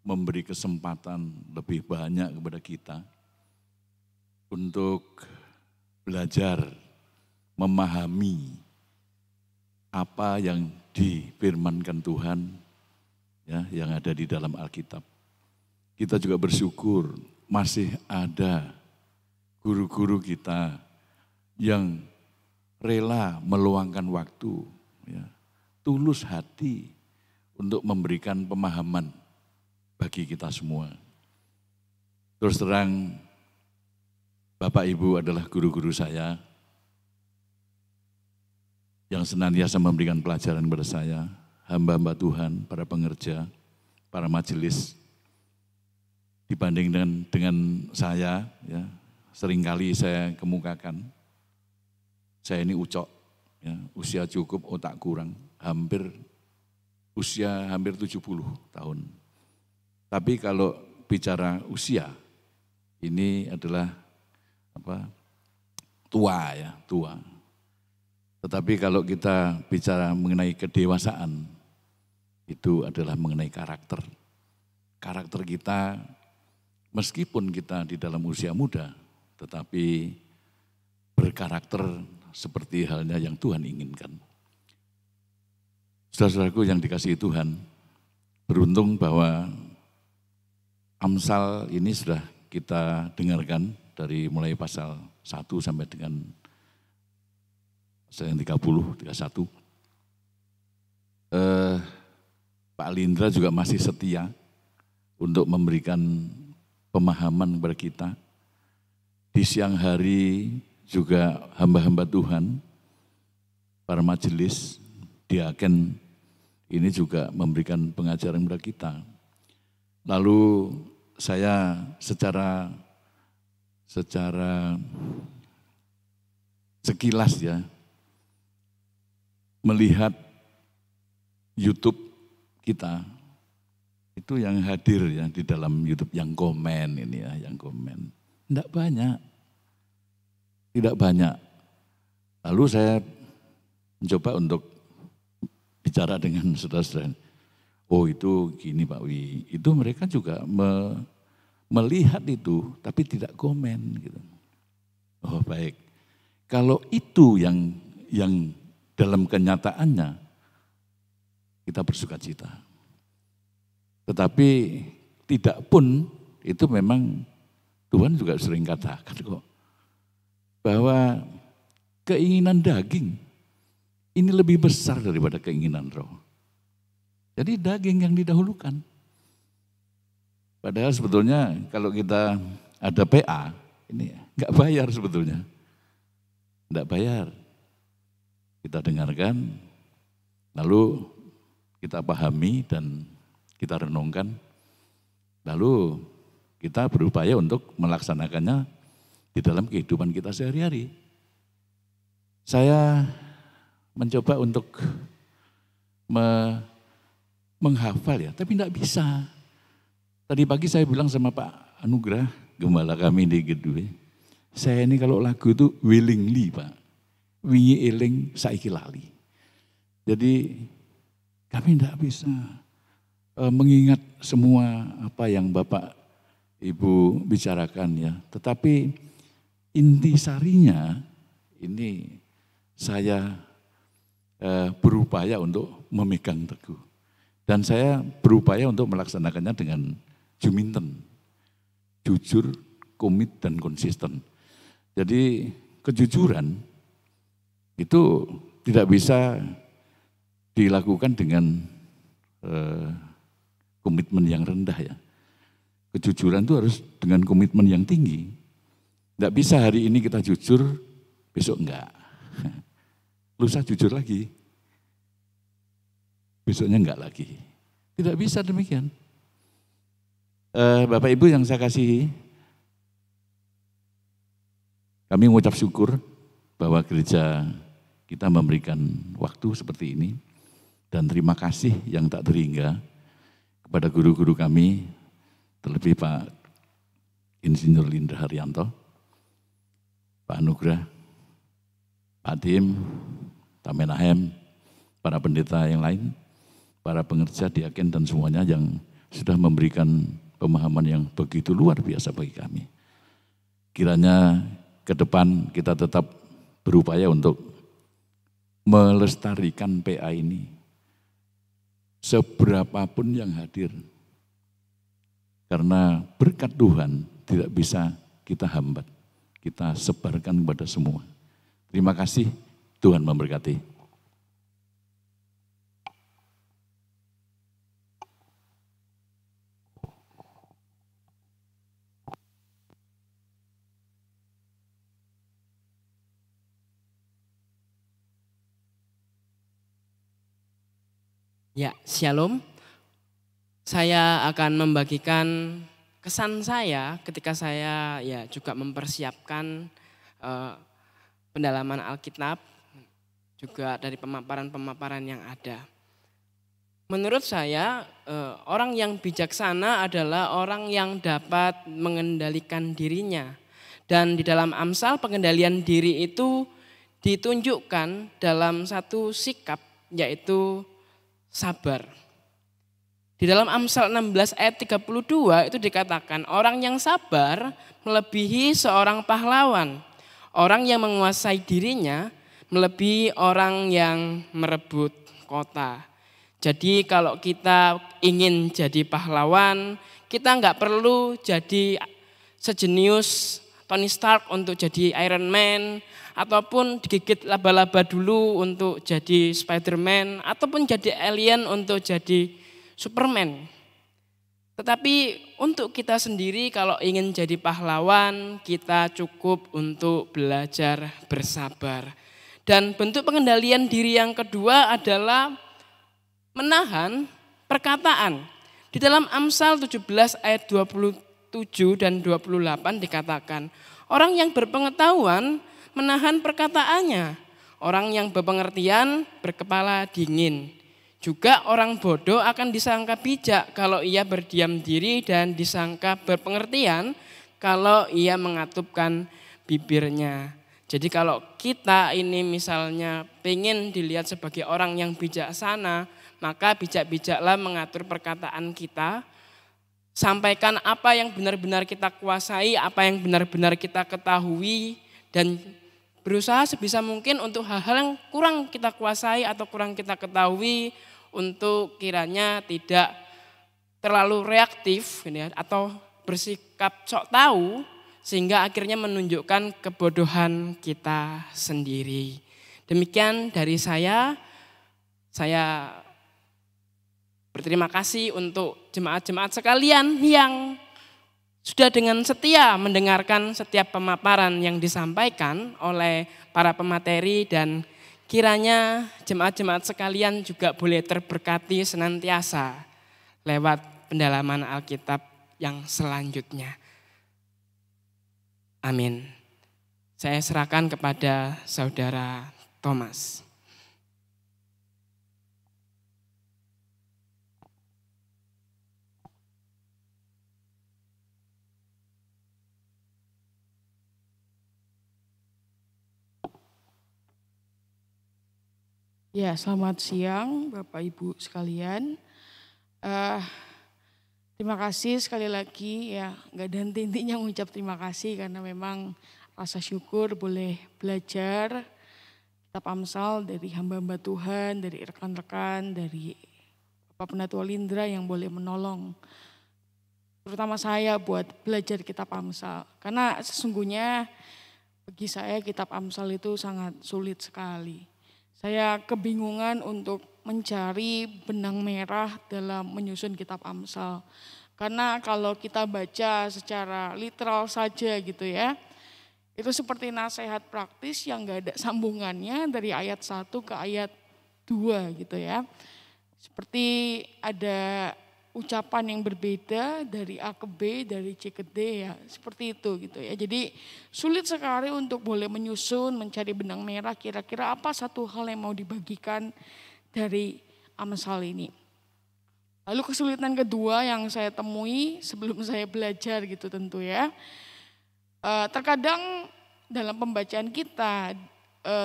memberi kesempatan lebih banyak kepada kita untuk belajar memahami apa yang difirmankan Tuhan ya, yang ada di dalam Alkitab. Kita juga bersyukur masih ada guru-guru kita yang rela meluangkan waktu, ya, tulus hati untuk memberikan pemahaman bagi kita semua. Terus terang, Bapak Ibu adalah guru-guru saya yang senantiasa memberikan pelajaran kepada saya, hamba-hamba Tuhan, para pengerja, para majelis. Dibanding dengan saya, ya, seringkali saya kemukakan, saya ini ucok, ya, usia cukup, otak kurang, usia hampir 70 tahun. Tapi kalau bicara usia, ini adalah tua ya, tua. Tetapi kalau kita bicara mengenai kedewasaan, itu adalah mengenai karakter. Karakter kita, meskipun kita di dalam usia muda, tetapi berkarakter seperti halnya yang Tuhan inginkan. Saudara-saudaraku yang dikasihi Tuhan, beruntung bahwa Amsal ini sudah kita dengarkan dari mulai pasal 1 sampai dengan pasal yang 30, 31. Pak Lindra juga masih setia untuk memberikan pemahaman kepada kita. Di siang hari juga hamba-hamba Tuhan, para majelis, diaken ini juga memberikan pengajaran kepada kita. Lalu saya secara sekilas ya, melihat YouTube kita, itu yang hadir ya di dalam YouTube, yang komen ini ya, yang komen. Tidak banyak. Lalu saya mencoba untuk bicara dengan saudara-saudara. Oh itu gini Pak Wi, itu mereka juga melihat itu, tapi tidak komen gitu. Oh baik, kalau itu yang dalam kenyataannya kita bersuka cita. Tetapi tidak pun itu memang Tuhan juga sering katakan kok, bahwa keinginan daging ini lebih besar daripada keinginan roh. Jadi daging yang didahulukan. Padahal sebetulnya kalau kita ada PA, ini enggak bayar sebetulnya. Enggak bayar. Kita dengarkan, lalu kita pahami dan kita renungkan, lalu kita berupaya untuk melaksanakannya di dalam kehidupan kita sehari-hari. Saya mencoba untuk menghafal ya, tapi tidak bisa. Tadi pagi saya bilang sama Pak Anugrah, gembala kami di Gedue, saya ini kalau lagu itu willingly Pak, wingi eling saiki lali. Jadi kami tidak bisa mengingat semua apa yang Bapak Ibu bicarakan ya. Tetapi intisarinya ini saya berupaya untuk memegang teguh. Dan saya berupaya untuk melaksanakannya dengan juminten, jujur, komit, dan konsisten. Jadi kejujuran itu tidak bisa dilakukan dengan komitmen yang rendah ya. Kejujuran itu harus dengan komitmen yang tinggi. Tidak bisa hari ini kita jujur, besok enggak. Lusa jujur lagi. Besoknya enggak lagi. Tidak bisa demikian. Bapak Ibu yang saya kasihi, kami mengucap syukur bahwa gereja kita memberikan waktu seperti ini, dan terima kasih yang tak terhingga kepada guru-guru kami, terlebih Pak Insinyur Lindra Haryanto, Pak Anugrah, Pak Tim, Pak Menahem, para pendeta yang lain, para pengerja, diaken, dan semuanya yang sudah memberikan pemahaman yang begitu luar biasa bagi kami. Kiranya ke depan kita tetap berupaya untuk melestarikan PA ini. Seberapapun yang hadir. Karena berkat Tuhan tidak bisa kita hambat. Kita sebarkan kepada semua. Terima kasih, Tuhan memberkati.
Ya, shalom. Saya akan membagikan kesan saya ketika saya juga mempersiapkan pendalaman Alkitab, juga dari pemaparan-pemaparan yang ada. Menurut saya, orang yang bijaksana adalah orang yang dapat mengendalikan dirinya. Dan di dalam Amsal, pengendalian diri itu ditunjukkan dalam satu sikap, yaitu sabar. Di dalam Amsal 16 ayat 32 itu dikatakan orang yang sabar melebihi seorang pahlawan. Orang yang menguasai dirinya melebihi orang yang merebut kota. Jadi kalau kita ingin jadi pahlawan, kita nggak perlu jadi sejenius Tony Stark untuk jadi Iron Man, ataupun digigit laba-laba dulu untuk jadi Spider-Man, ataupun jadi alien untuk jadi Superman. Tetapi untuk kita sendiri kalau ingin jadi pahlawan, kita cukup untuk belajar bersabar. Dan bentuk pengendalian diri yang kedua adalah menahan perkataan. Di dalam Amsal 17 ayat 27 dan 28 dikatakan, orang yang berpengetahuan menahan perkataannya. Orang yang berpengertian berkepala dingin. Juga orang bodoh akan disangka bijak kalau ia berdiam diri, dan disangka berpengertian kalau ia mengatupkan bibirnya. Jadi kalau kita ini misalnya pengen dilihat sebagai orang yang bijaksana, maka bijak-bijaklah mengatur perkataan kita. Sampaikan apa yang benar-benar kita kuasai, apa yang benar-benar kita ketahui, dan berusaha sebisa mungkin untuk hal-hal yang kurang kita kuasai atau kurang kita ketahui, untuk kiranya tidak terlalu reaktif atau bersikap sok tahu, sehingga akhirnya menunjukkan kebodohan kita sendiri. Demikian dari saya berterima kasih untuk jemaat-jemaat sekalian yang sudah dengan setia mendengarkan setiap pemaparan yang disampaikan oleh para pemateri, dan kiranya jemaat-jemaat sekalian juga boleh terberkati senantiasa lewat pendalaman Alkitab yang selanjutnya. Amin. Saya serahkan kepada Saudara Thomas.
Ya, selamat siang Bapak Ibu sekalian. Terima kasih sekali lagi, ya nggak ada henti-hentinya mengucap terima kasih, karena memang rasa syukur boleh belajar kitab Amsal dari hamba-hamba Tuhan, dari rekan-rekan, dari Bapak Penatua Lindra yang boleh menolong terutama saya buat belajar kitab Amsal. Karena sesungguhnya bagi saya kitab Amsal itu sangat sulit sekali. Saya kebingungan untuk mencari benang merah dalam menyusun kitab Amsal. Karena kalau kita baca secara literal saja gitu ya, itu seperti nasihat praktis yang gak ada sambungannya dari ayat 1 ke ayat 2 gitu ya. Seperti ada ucapan yang berbeda dari A ke B, dari C ke D ya, seperti itu gitu ya. Jadi sulit sekali untuk boleh menyusun, mencari benang merah kira-kira apa satu hal yang mau dibagikan dari Amsal ini. Lalu kesulitan kedua yang saya temui sebelum saya belajar gitu tentu ya. Terkadang dalam pembacaan kita,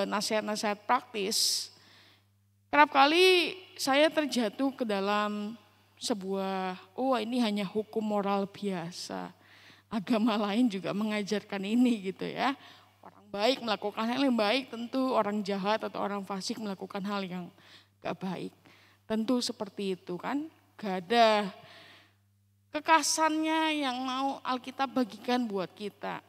nasihat-nasihat praktis, kerap kali saya terjatuh ke dalam sebuah, ini hanya hukum moral biasa. Agama lain juga mengajarkan ini gitu ya. Orang baik melakukan hal yang baik, tentu orang jahat atau orang fasik melakukan hal yang gak baik. Tentu seperti itu kan, gak ada kekasannya yang mau Alkitab bagikan buat kita.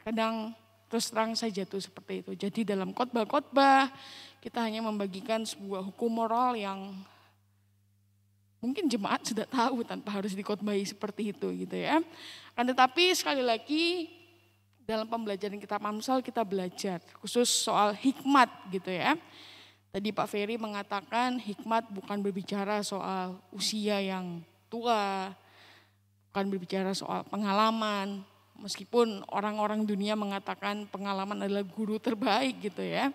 Kadang terus terang saya jatuh seperti itu. Jadi dalam khotbah-khotbah kita hanya membagikan sebuah hukum moral yang mungkin jemaat sudah tahu tanpa harus dikhotbahi seperti itu gitu ya. Tetapi sekali lagi dalam pembelajaran kitab Amsal kita belajar khusus soal hikmat gitu ya. Tadi Pak Ferry mengatakan hikmat bukan berbicara soal usia yang tua, bukan berbicara soal pengalaman. Meskipun orang-orang dunia mengatakan pengalaman adalah guru terbaik gitu ya.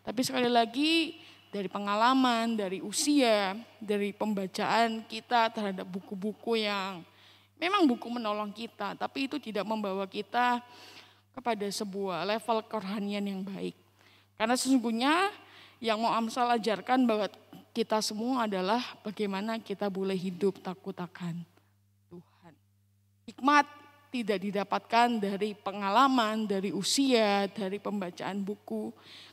Tapi sekali lagi dari pengalaman, dari usia, dari pembacaan kita terhadap buku-buku yang memang buku menolong kita, tapi itu tidak membawa kita kepada sebuah level kerohanian yang baik. Karena sesungguhnya yang mau Amsal ajarkan bahwa kita semua adalah bagaimana kita boleh hidup takut akan Tuhan. Hikmat tidak didapatkan dari pengalaman, dari usia, dari pembacaan buku.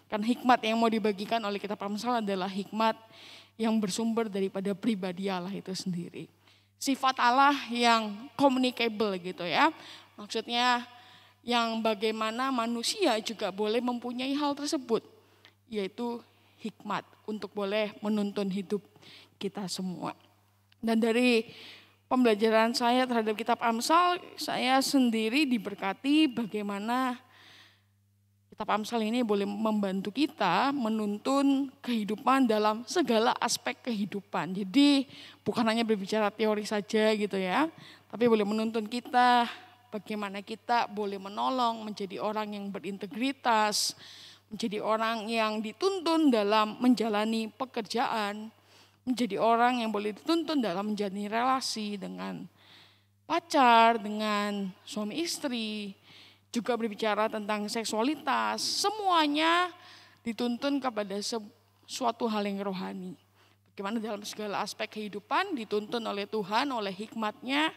Kan hikmat yang mau dibagikan oleh kitab Amsal adalah hikmat yang bersumber daripada pribadi Allah itu sendiri. Sifat Allah yang communicable gitu ya. Maksudnya yang bagaimana manusia juga boleh mempunyai hal tersebut. Yaitu hikmat untuk boleh menuntun hidup kita semua. Dan dari pembelajaran saya terhadap kitab Amsal, saya sendiri diberkati bagaimana kitab Amsal ini boleh membantu kita menuntun kehidupan dalam segala aspek kehidupan. Jadi bukan hanya berbicara teori saja gitu ya, tapi boleh menuntun kita bagaimana kita boleh menolong menjadi orang yang berintegritas, menjadi orang yang dituntun dalam menjalani pekerjaan, menjadi orang yang boleh dituntun dalam menjalani relasi dengan pacar, dengan suami istri, juga berbicara tentang seksualitas, semuanya dituntun kepada suatu hal yang rohani. Bagaimana dalam segala aspek kehidupan dituntun oleh Tuhan, oleh hikmatnya,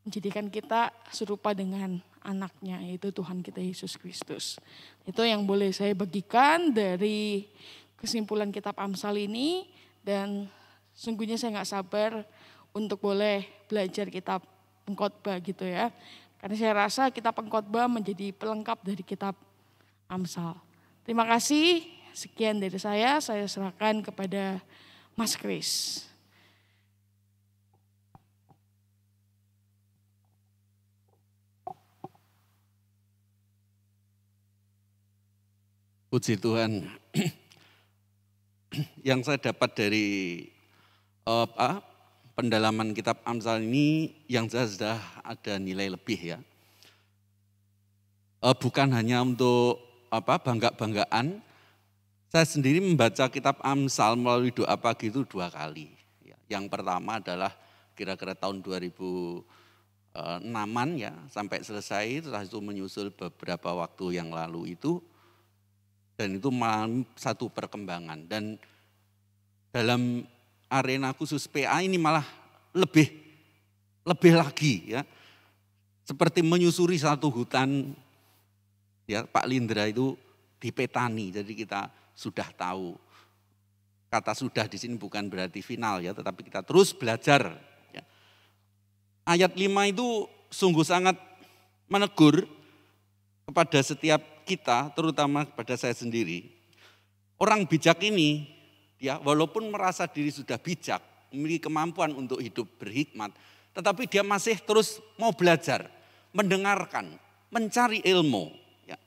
menjadikan kita serupa dengan anaknya, yaitu Tuhan kita Yesus Kristus. Itu yang boleh saya bagikan dari kesimpulan kitab Amsal ini, dan sungguhnya saya gak sabar untuk boleh belajar kitab pengkhotbah gitu ya. Karena saya rasa kitab pengkhotbah menjadi pelengkap dari kitab Amsal. Terima kasih, sekian dari saya serahkan kepada Mas Kris.
Puji Tuhan. Yang saya dapat dari pendalaman kitab Amsal ini yang jelas sudah ada nilai lebih ya. Bukan hanya untuk bangga-banggaan. Saya sendiri membaca kitab Amsal melalui doa pagi itu 2 kali. Yang pertama adalah kira-kira tahun 2006-an ya, sampai selesai, setelah itu menyusul beberapa waktu yang lalu itu. Dan itu mengalami satu perkembangan. Dan dalam arena khusus PA ini malah lebih lagi ya. Seperti menyusuri satu hutan ya, Pak Lindra itu dipetani. Jadi kita sudah tahu. Kata sudah di sini bukan berarti final ya, tetapi kita terus belajar ya. Ayat 5 itu sungguh sangat menegur kepada setiap kita, terutama kepada saya sendiri. Orang bijak ini, ya, walaupun merasa diri sudah bijak, memiliki kemampuan untuk hidup berhikmat, tetapi dia masih terus mau belajar, mendengarkan, mencari ilmu. Ya.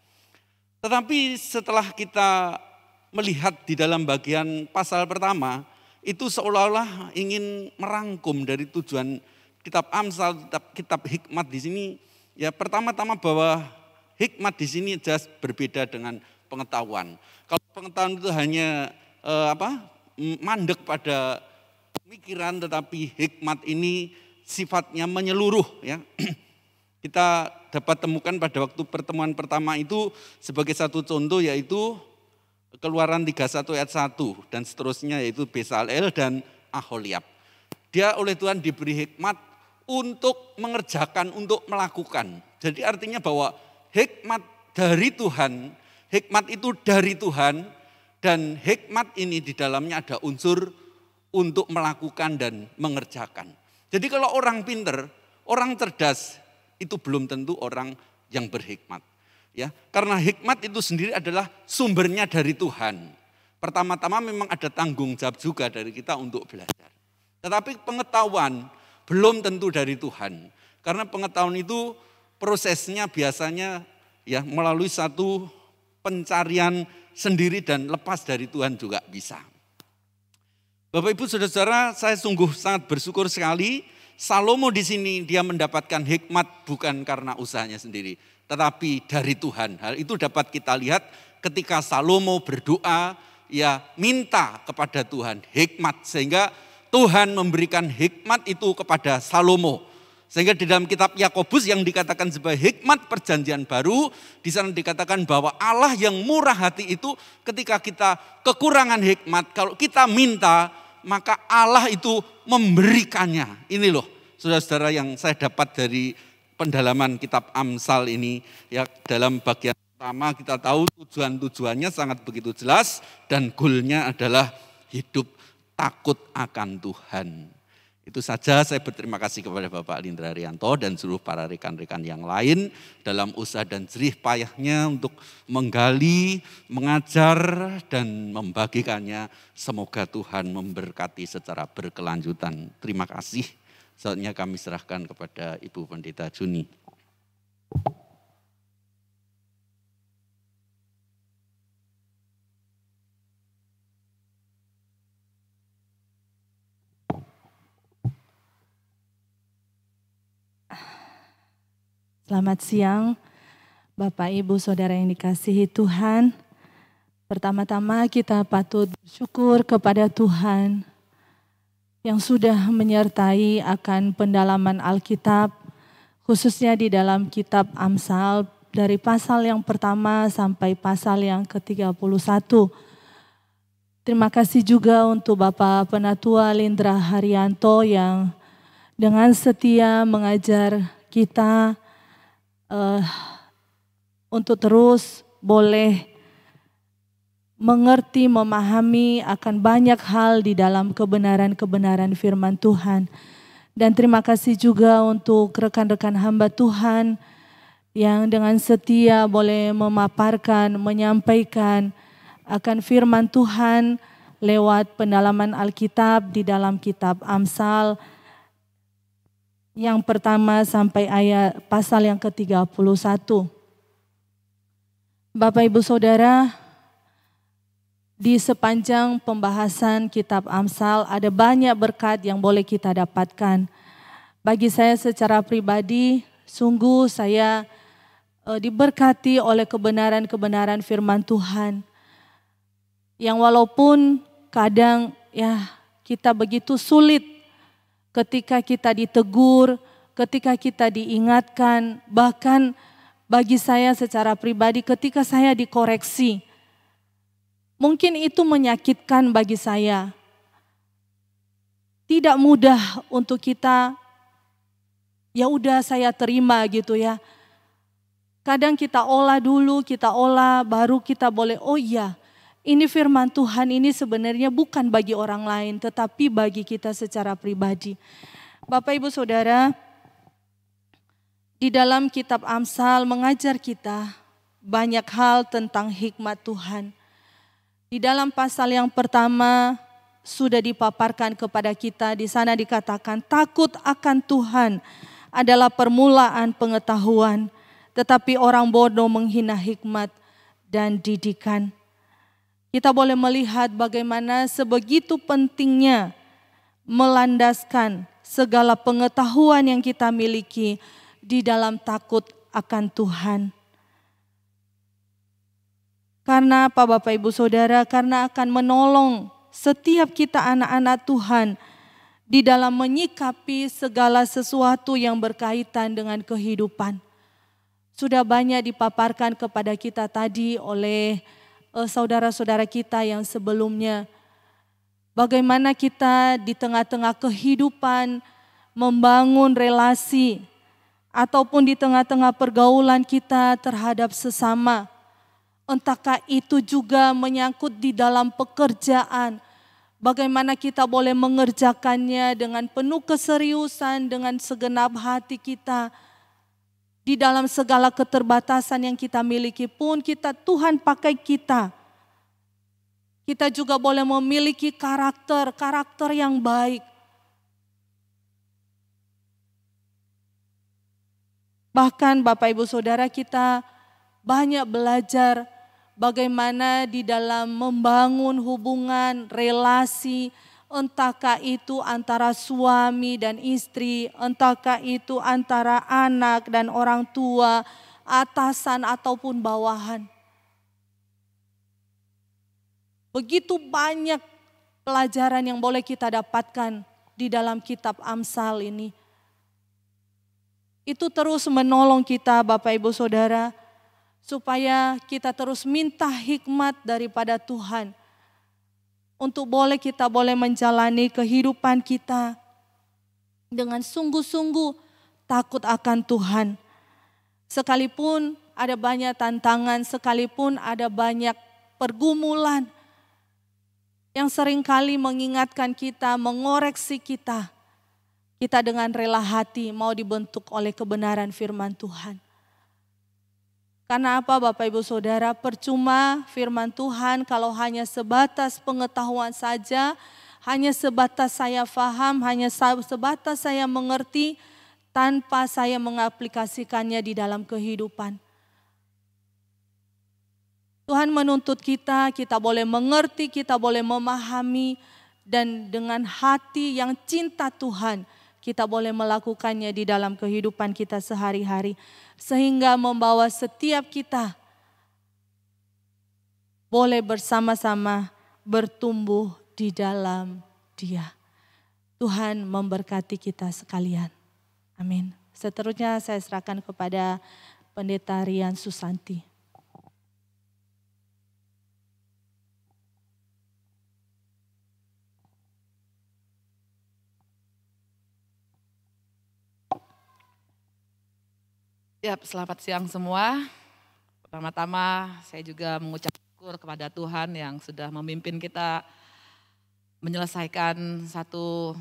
Tetapi setelah kita melihat di dalam bagian pasal pertama, itu seolah-olah ingin merangkum dari tujuan kitab Amsal, kitab hikmat di sini. Ya pertama-tama bahwa hikmat di sini jelas berbeda dengan pengetahuan. Kalau pengetahuan itu hanya mandek pada pemikiran, tetapi hikmat ini sifatnya menyeluruh ya. Kita dapat temukan pada waktu pertemuan pertama itu sebagai satu contoh, yaitu Keluaran 31 ayat 1 dan seterusnya, yaitu Bezalel dan Aholiab. Dia oleh Tuhan diberi hikmat untuk mengerjakan, untuk melakukan. Jadi artinya bahwa hikmat dari Tuhan, hikmat itu dari Tuhan, dan hikmat ini di dalamnya ada unsur untuk melakukan dan mengerjakan. Jadi kalau orang pinter, orang cerdas, itu belum tentu orang yang berhikmat. Ya, karena hikmat itu sendiri adalah sumbernya dari Tuhan. Pertama-tama memang ada tanggung jawab juga dari kita untuk belajar. Tetapi pengetahuan belum tentu dari Tuhan. Karena pengetahuan itu prosesnya biasanya ya melalui satu pencarian sendiri dan lepas dari Tuhan juga bisa. Bapak Ibu Saudara-saudara, saya sungguh sangat bersyukur sekali Salomo di sini dia mendapatkan hikmat bukan karena usahanya sendiri, tetapi dari Tuhan. Hal itu dapat kita lihat ketika Salomo berdoa, ya minta kepada Tuhan hikmat, sehingga Tuhan memberikan hikmat itu kepada Salomo. Sehingga di dalam kitab Yakobus yang dikatakan sebagai hikmat perjanjian baru, di sana dikatakan bahwa Allah yang murah hati itu ketika kita kekurangan hikmat, kalau kita minta, maka Allah itu memberikannya. Ini loh saudara-saudara yang saya dapat dari pendalaman kitab Amsal ini. Ya, dalam bagian pertama kita tahu tujuan-tujuannya sangat begitu jelas dan goalnya adalah hidup takut akan Tuhan. Itu saja, saya berterima kasih kepada Bapak Lindra Rianto dan seluruh para rekan-rekan yang lain dalam usaha dan jerih payahnya untuk menggali, mengajar, dan membagikannya. Semoga Tuhan memberkati secara berkelanjutan. Terima kasih. Saatnya kami serahkan kepada Ibu Pendeta Juni.
Selamat siang, Bapak, Ibu, Saudara yang dikasihi Tuhan. Pertama-tama kita patut bersyukur kepada Tuhan yang sudah menyertai akan pendalaman Alkitab, khususnya di dalam kitab Amsal dari pasal yang pertama sampai pasal yang ke-31. Terima kasih juga untuk Bapak Penatua Lindra Haryanto yang dengan setia mengajar kita untuk terus boleh mengerti, memahami akan banyak hal di dalam kebenaran-kebenaran firman Tuhan. Dan terima kasih juga untuk rekan-rekan hamba Tuhan yang dengan setia boleh memaparkan, menyampaikan akan firman Tuhan lewat pendalaman Alkitab di dalam kitab Amsal yang pertama sampai ayat pasal yang ke-31. Bapak Ibu Saudara, di sepanjang pembahasan kitab Amsal ada banyak berkat yang boleh kita dapatkan. Bagi saya secara pribadi, sungguh saya diberkati oleh kebenaran-kebenaran firman Tuhan. Yang walaupun kadang ya kita begitu sulit ketika kita ditegur, ketika kita diingatkan, bahkan bagi saya secara pribadi ketika saya dikoreksi. Mungkin itu menyakitkan bagi saya. Tidak mudah untuk kita, ya udah saya terima gitu ya. Kadang kita olah dulu, kita olah baru kita boleh, oh iya ini firman Tuhan ini sebenarnya bukan bagi orang lain tetapi bagi kita secara pribadi. Bapak Ibu Saudara, di dalam kitab Amsal mengajar kita banyak hal tentang hikmat Tuhan. Di dalam pasal yang pertama sudah dipaparkan kepada kita, di sana dikatakan takut akan Tuhan adalah permulaan pengetahuan, tetapi orang bodoh menghina hikmat dan didikan. kita boleh melihat bagaimana sebegitu pentingnya melandaskan segala pengetahuan yang kita miliki di dalam takut akan Tuhan. Karena apa Bapak Ibu Saudara? Karena akan menolong setiap kita anak-anak Tuhan di dalam menyikapi segala sesuatu yang berkaitan dengan kehidupan. Sudah banyak dipaparkan kepada kita tadi oleh saudara-saudara kita yang sebelumnya. Bagaimana kita di tengah-tengah kehidupan membangun relasi ataupun di tengah-tengah pergaulan kita terhadap sesama. Entahkah itu juga menyangkut di dalam pekerjaan. Bagaimana kita boleh mengerjakannya dengan penuh keseriusan, dengan segenap hati kita. Di dalam segala keterbatasan yang kita miliki pun Tuhan pakai kita. Kita juga boleh memiliki karakter yang baik. Bahkan Bapak Ibu Saudara kita banyak belajar bagaimana di dalam membangun hubungan, relasi, entahkah itu antara suami dan istri, entahkah itu antara anak dan orang tua, atasan ataupun bawahan. Begitu banyak pelajaran yang boleh kita dapatkan di dalam kitab Amsal ini. Itu terus menolong kita Bapak Ibu Saudara, supaya kita terus minta hikmat daripada Tuhan. Untuk kita boleh menjalani kehidupan kita dengan sungguh-sungguh takut akan Tuhan. Sekalipun ada banyak tantangan, sekalipun ada banyak pergumulan yang seringkali mengingatkan kita, mengoreksi kita. Kita dengan rela hati mau dibentuk oleh kebenaran firman Tuhan. Karena apa Bapak Ibu Saudara, percuma firman Tuhan kalau hanya sebatas pengetahuan saja, hanya sebatas saya faham, hanya sebatas saya mengerti, tanpa saya mengaplikasikannya di dalam kehidupan. Tuhan menuntut kita boleh mengerti, kita boleh memahami, dan dengan hati yang cinta Tuhan, kita boleh melakukannya di dalam kehidupan kita sehari-hari. Sehingga membawa setiap kita boleh bersama-sama bertumbuh di dalam Dia. Tuhan memberkati kita sekalian. Amin. Seterusnya saya serahkan kepada Pendeta Rian Susanti.
Ya, selamat siang semua. Pertama-tama saya juga mengucap syukur kepada Tuhan yang sudah memimpin kita menyelesaikan satu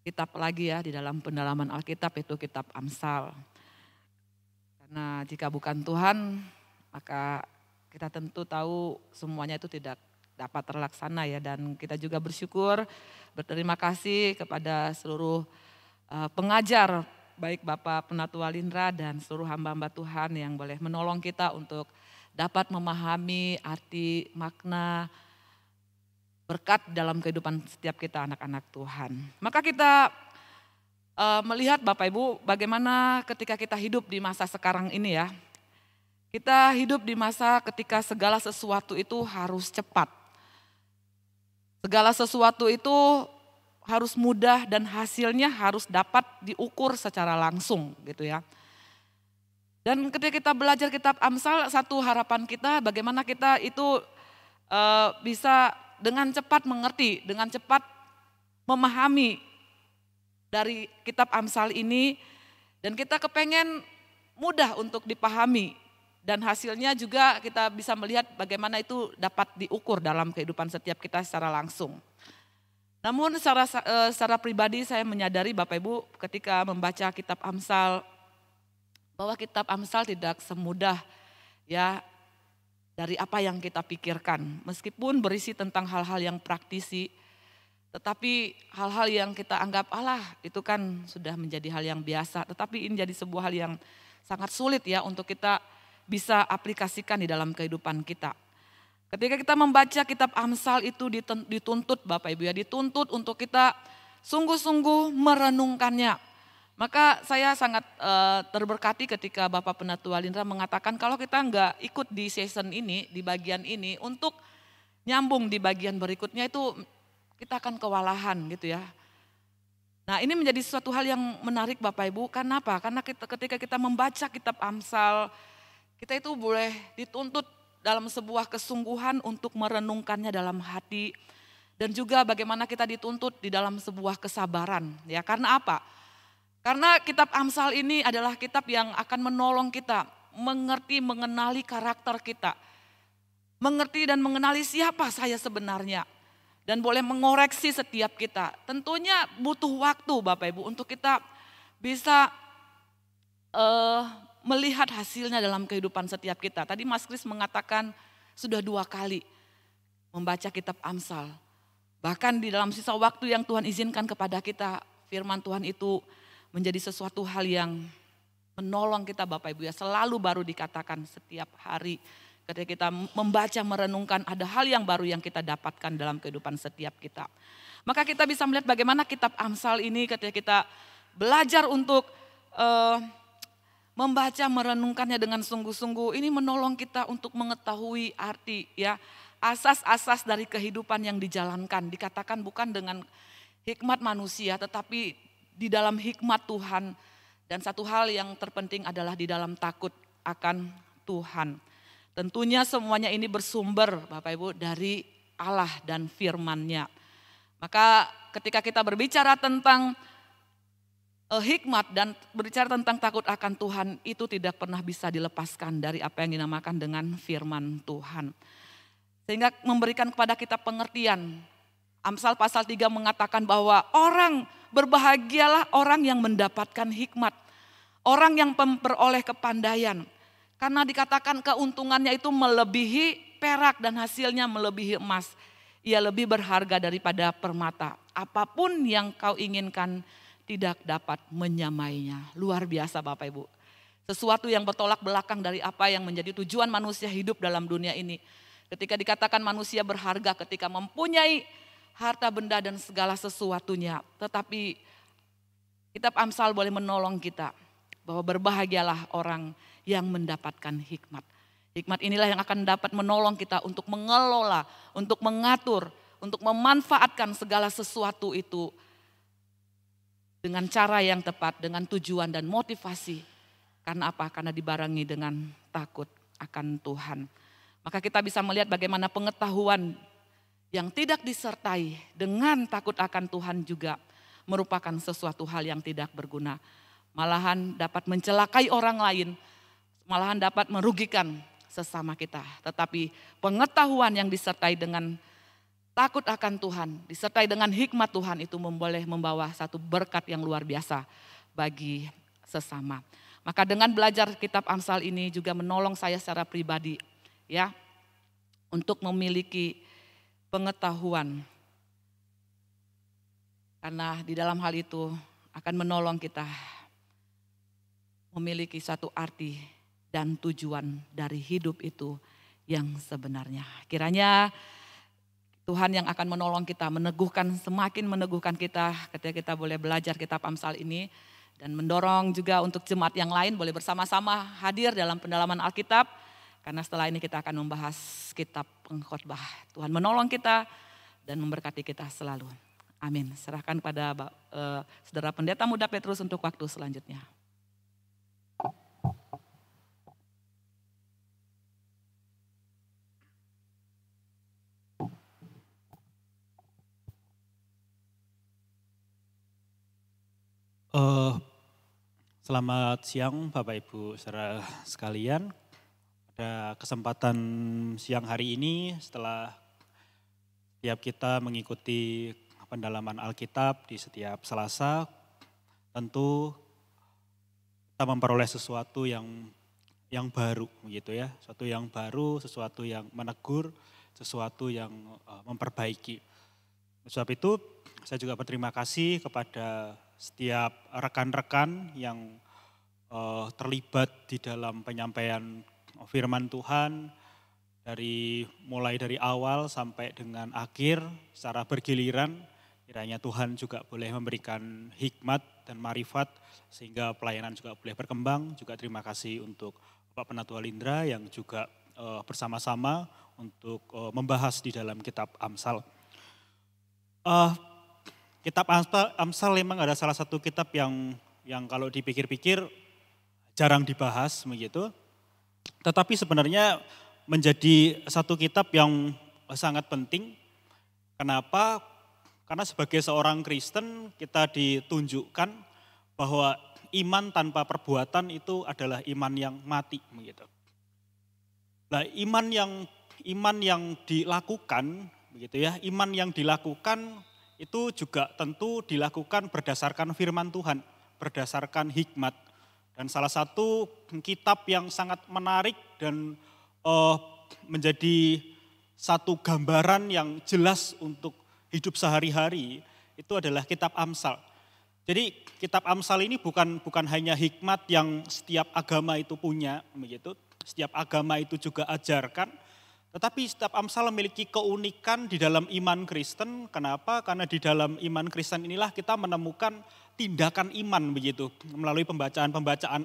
kitab lagi ya di dalam pendalaman Alkitab, itu kitab Amsal. Karena jika bukan Tuhan, maka kita tentu tahu semuanya itu tidak dapat terlaksana ya. Dan kita juga bersyukur, berterima kasih kepada seluruh pengajar, baik Bapak Penatua Walindra dan seluruh hamba-hamba Tuhan yang boleh menolong kita untuk dapat memahami arti makna berkat dalam kehidupan setiap kita anak-anak Tuhan. Maka kita melihat Bapak Ibu bagaimana ketika kita hidup di masa sekarang ini ya. Kita hidup di masa ketika segala sesuatu itu harus cepat. Segala sesuatu itu harus mudah dan hasilnya harus dapat diukur secara langsung gitu ya. Dan ketika kita belajar kitab Amsal, satu harapan kita bagaimana kita itu bisa dengan cepat mengerti, dengan cepat memahami dari kitab Amsal ini, dan kita kepengen mudah untuk dipahami, dan hasilnya juga kita bisa melihat bagaimana itu dapat diukur dalam kehidupan setiap kita secara langsung. Namun secara pribadi saya menyadari Bapak Ibu ketika membaca kitab Amsal, bahwa kitab Amsal tidak semudah ya dari apa yang kita pikirkan. Meskipun berisi tentang hal-hal yang praktisi, tetapi hal-hal yang kita anggap itu kan sudah menjadi hal yang biasa. Tetapi ini jadi sebuah hal yang sangat sulit ya untuk kita bisa aplikasikan di dalam kehidupan kita. Ketika kita membaca kitab Amsal itu dituntut Bapak Ibu ya, dituntut untuk kita sungguh-sungguh merenungkannya. Maka saya sangat terberkati ketika Bapak Penatua Lindra mengatakan kalau kita enggak ikut di season ini, di bagian ini, untuk nyambung di bagian berikutnya itu kita akan kewalahan gitu ya. Nah ini menjadi suatu hal yang menarik Bapak Ibu, karena apa? Karena ketika kita membaca kitab Amsal, kita itu boleh dituntut dalam sebuah kesungguhan untuk merenungkannya dalam hati. Dan juga bagaimana kita dituntut di dalam sebuah kesabaran. Ya, karena apa? Karena kitab Amsal ini adalah kitab yang akan menolong kita mengerti, mengenali karakter kita. Mengerti dan mengenali siapa saya sebenarnya. Dan boleh mengoreksi setiap kita. Tentunya butuh waktu Bapak Ibu untuk kita bisa melihat hasilnya dalam kehidupan setiap kita. Tadi Mas Kris mengatakan sudah 2 kali membaca kitab Amsal. Bahkan di dalam sisa waktu yang Tuhan izinkan kepada kita, firman Tuhan itu menjadi sesuatu hal yang menolong kita Bapak Ibu ya. Selalu baru dikatakan setiap hari. Ketika kita membaca, merenungkan, ada hal yang baru yang kita dapatkan dalam kehidupan setiap kita. Maka kita bisa melihat bagaimana kitab Amsal ini ketika kita belajar untuk membaca, merenungkannya dengan sungguh-sungguh. Ini menolong kita untuk mengetahui arti ya, asas-asas dari kehidupan yang dijalankan. Dikatakan bukan dengan hikmat manusia tetapi di dalam hikmat Tuhan. Dan satu hal yang terpenting adalah di dalam takut akan Tuhan. Tentunya semuanya ini bersumber Bapak Ibu dari Allah dan firman-Nya. Maka ketika kita berbicara tentang hikmat dan berbicara tentang takut akan Tuhan, itu tidak pernah bisa dilepaskan dari apa yang dinamakan dengan firman Tuhan. Sehingga memberikan kepada kita pengertian. Amsal pasal 3 mengatakan bahwa berbahagialah orang yang mendapatkan hikmat. Orang yang memperoleh kepandaian. Karena dikatakan keuntungannya itu melebihi perak dan hasilnya melebihi emas. Ia lebih berharga daripada permata. Apapun yang kau inginkan tidak dapat menyamainya. Luar biasa Bapak Ibu. Sesuatu yang bertolak belakang dari apa yang menjadi tujuan manusia hidup dalam dunia ini. Ketika dikatakan manusia berharga ketika mempunyai harta benda dan segala sesuatunya. Tetapi kitab Amsal boleh menolong kita bahwa berbahagialah orang yang mendapatkan hikmat. Hikmat inilah yang akan dapat menolong kita untuk mengelola, untuk mengatur, untuk memanfaatkan segala sesuatu itu dengan cara yang tepat, dengan tujuan dan motivasi. Karena apa? Karena dibarengi dengan takut akan Tuhan. Maka kita bisa melihat bagaimana pengetahuan yang tidak disertai dengan takut akan Tuhan juga merupakan sesuatu hal yang tidak berguna. Malahan dapat mencelakai orang lain, malahan dapat merugikan sesama kita. Tetapi pengetahuan yang disertai dengan takut akan Tuhan, disertai dengan hikmat Tuhan itu boleh membawa satu berkat yang luar biasa bagi sesama. Maka dengan belajar kitab Amsal ini juga menolong saya secara pribadi ya, untuk memiliki pengetahuan. Karena di dalam hal itu akan menolong kita memiliki satu arti dan tujuan dari hidup itu yang sebenarnya. Kiranya Tuhan yang akan menolong kita, semakin meneguhkan kita ketika kita boleh belajar kitab Amsal ini. Dan mendorong juga untuk jemaat yang lain boleh bersama-sama hadir dalam pendalaman Alkitab. Karena setelah ini kita akan membahas kitab Pengkhotbah. Tuhan menolong kita dan memberkati kita selalu. Amin. Serahkan pada Saudara Pendeta Muda Petrus untuk waktu selanjutnya.
Selamat siang Bapak Ibu saudara sekalian. Pada kesempatan siang hari ini setelah setiap kita mengikuti pendalaman Alkitab di setiap Selasa, tentu kita memperoleh sesuatu yang baru gitu ya. Sesuatu yang baru, sesuatu yang menegur, sesuatu yang memperbaiki. Sebab itu saya juga berterima kasih kepada setiap rekan-rekan yang terlibat di dalam penyampaian firman Tuhan mulai dari awal sampai dengan akhir secara bergiliran. Kiranya Tuhan juga boleh memberikan hikmat dan marifat sehingga pelayanan juga boleh berkembang. Juga terima kasih untuk Bapak Penatua Lindra yang juga bersama-sama untuk membahas di dalam kitab Amsal. Kitab Amsal memang ada salah satu kitab yang kalau dipikir-pikir jarang dibahas begitu. Tetapi sebenarnya menjadi satu kitab yang sangat penting. Kenapa? Karena sebagai seorang Kristen kita ditunjukkan bahwa iman tanpa perbuatan itu adalah iman yang mati begitu. Nah, iman yang dilakukan begitu ya, iman yang dilakukan itu juga tentu dilakukan berdasarkan firman Tuhan, berdasarkan hikmat. Dan salah satu kitab yang sangat menarik dan menjadi satu gambaran yang jelas untuk hidup sehari-hari itu adalah kitab Amsal. Jadi kitab Amsal ini bukan hanya hikmat yang setiap agama itu punya begitu, setiap agama itu juga ajarkan, tetapi setiap Amsal memiliki keunikan di dalam iman Kristen. Kenapa? Karena di dalam iman Kristen inilah kita menemukan tindakan iman begitu melalui pembacaan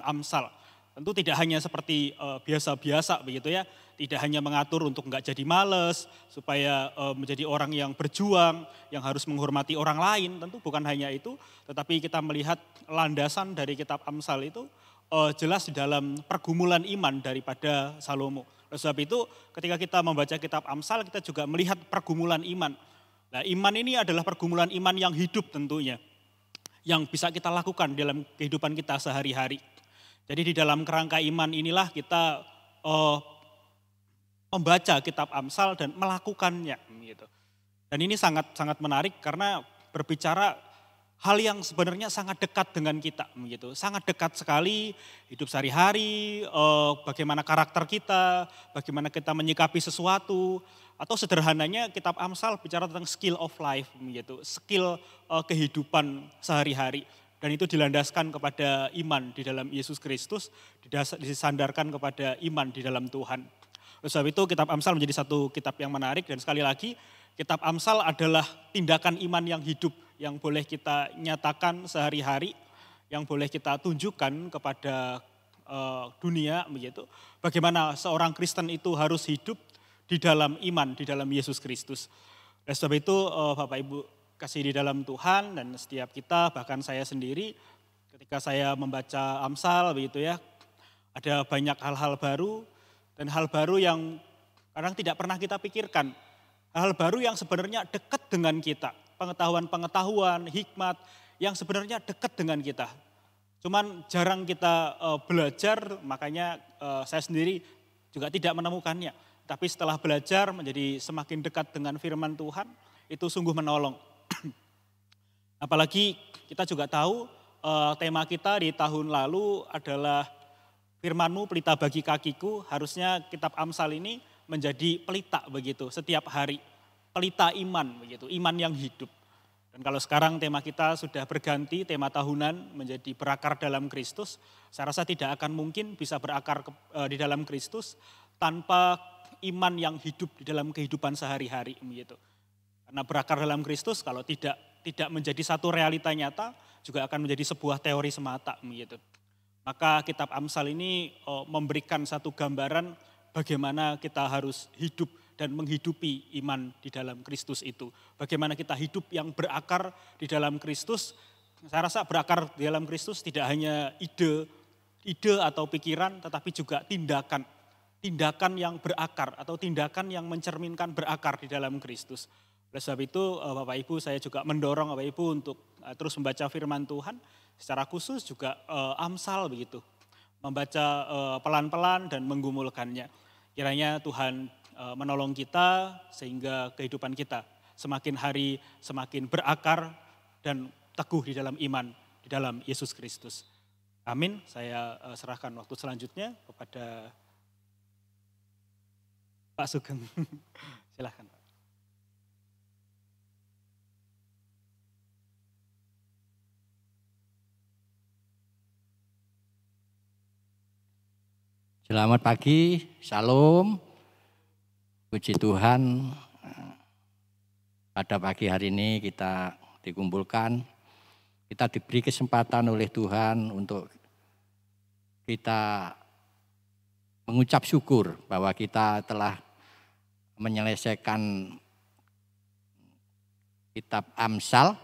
Amsal. Tentu tidak hanya seperti biasa-biasa begitu ya, tidak hanya mengatur untuk enggak jadi males, supaya menjadi orang yang berjuang, yang harus menghormati orang lain, tentu bukan hanya itu, tetapi kita melihat landasan dari kitab Amsal itu jelas di dalam pergumulan iman daripada Salomo. Oleh sebab itu ketika kita membaca kitab Amsal kita juga melihat pergumulan iman. Nah, iman ini adalah pergumulan iman yang hidup tentunya, yang bisa kita lakukan dalam kehidupan kita sehari-hari. Jadi di dalam kerangka iman inilah kita membaca kitab Amsal dan melakukannya. Gitu. Dan ini sangat menarik karena berbicara hal yang sebenarnya sangat dekat dengan kita. Gitu. Sangat dekat sekali hidup sehari-hari, bagaimana karakter kita, bagaimana kita menyikapi sesuatu. Atau sederhananya kitab Amsal bicara tentang skill of life, gitu. Skill kehidupan sehari-hari. Dan itu dilandaskan kepada iman di dalam Yesus Kristus, disandarkan kepada iman di dalam Tuhan. Oleh sebab itu kitab Amsal menjadi satu kitab yang menarik dan sekali lagi kitab Amsal adalah tindakan iman yang hidup yang boleh kita nyatakan sehari-hari, yang boleh kita tunjukkan kepada dunia begitu. Bagaimana seorang Kristen itu harus hidup di dalam iman, di dalam Yesus Kristus. Oleh sebab itu Bapak Ibu kasih di dalam Tuhan dan setiap kita, bahkan saya sendiri ketika saya membaca Amsal begitu ya, ada banyak hal-hal baru dan hal baru yang kadang tidak pernah kita pikirkan. Hal baru yang sebenarnya dekat dengan kita, pengetahuan-pengetahuan, hikmat yang sebenarnya dekat dengan kita. Cuman jarang kita belajar, makanya saya sendiri juga tidak menemukannya. Tapi setelah belajar menjadi semakin dekat dengan firman Tuhan, itu sungguh menolong. Apalagi kita juga tahu tema kita di tahun lalu adalah firman-Mu pelita bagi kakiku. Harusnya kitab Amsal ini menjadi pelita begitu setiap hari. Pelita iman begitu, iman yang hidup. Dan kalau sekarang tema kita sudah berganti, tema tahunan menjadi berakar dalam Kristus. Saya rasa tidak akan mungkin bisa berakar di dalam Kristus tanpa iman yang hidup di dalam kehidupan sehari-hari begitu. Karena berakar dalam Kristus kalau tidak menjadi satu realita nyata juga akan menjadi sebuah teori semata begitu. Maka kitab Amsal ini memberikan satu gambaran bagaimana kita harus hidup dan menghidupi iman di dalam Kristus itu. Bagaimana kita hidup yang berakar di dalam Kristus. Saya rasa berakar di dalam Kristus tidak hanya ide atau pikiran tetapi juga tindakan. Tindakan yang berakar atau tindakan yang mencerminkan berakar di dalam Kristus. Oleh sebab itu Bapak Ibu saya juga mendorong Bapak Ibu untuk terus membaca firman Tuhan. Secara khusus juga Amsal begitu. Membaca pelan-pelan dan menggumulkannya. Kiranya Tuhan menolong kita sehingga kehidupan kita semakin hari semakin berakar dan teguh di dalam iman di dalam Yesus Kristus. Amin. Saya serahkan waktu selanjutnya kepada Pak Sugeng. Silakan Pak.
Selamat pagi, Shalom. Puji Tuhan, pada pagi hari ini kita dikumpulkan, kita diberi kesempatan oleh Tuhan untuk kita mengucap syukur bahwa kita telah menyelesaikan kitab Amsal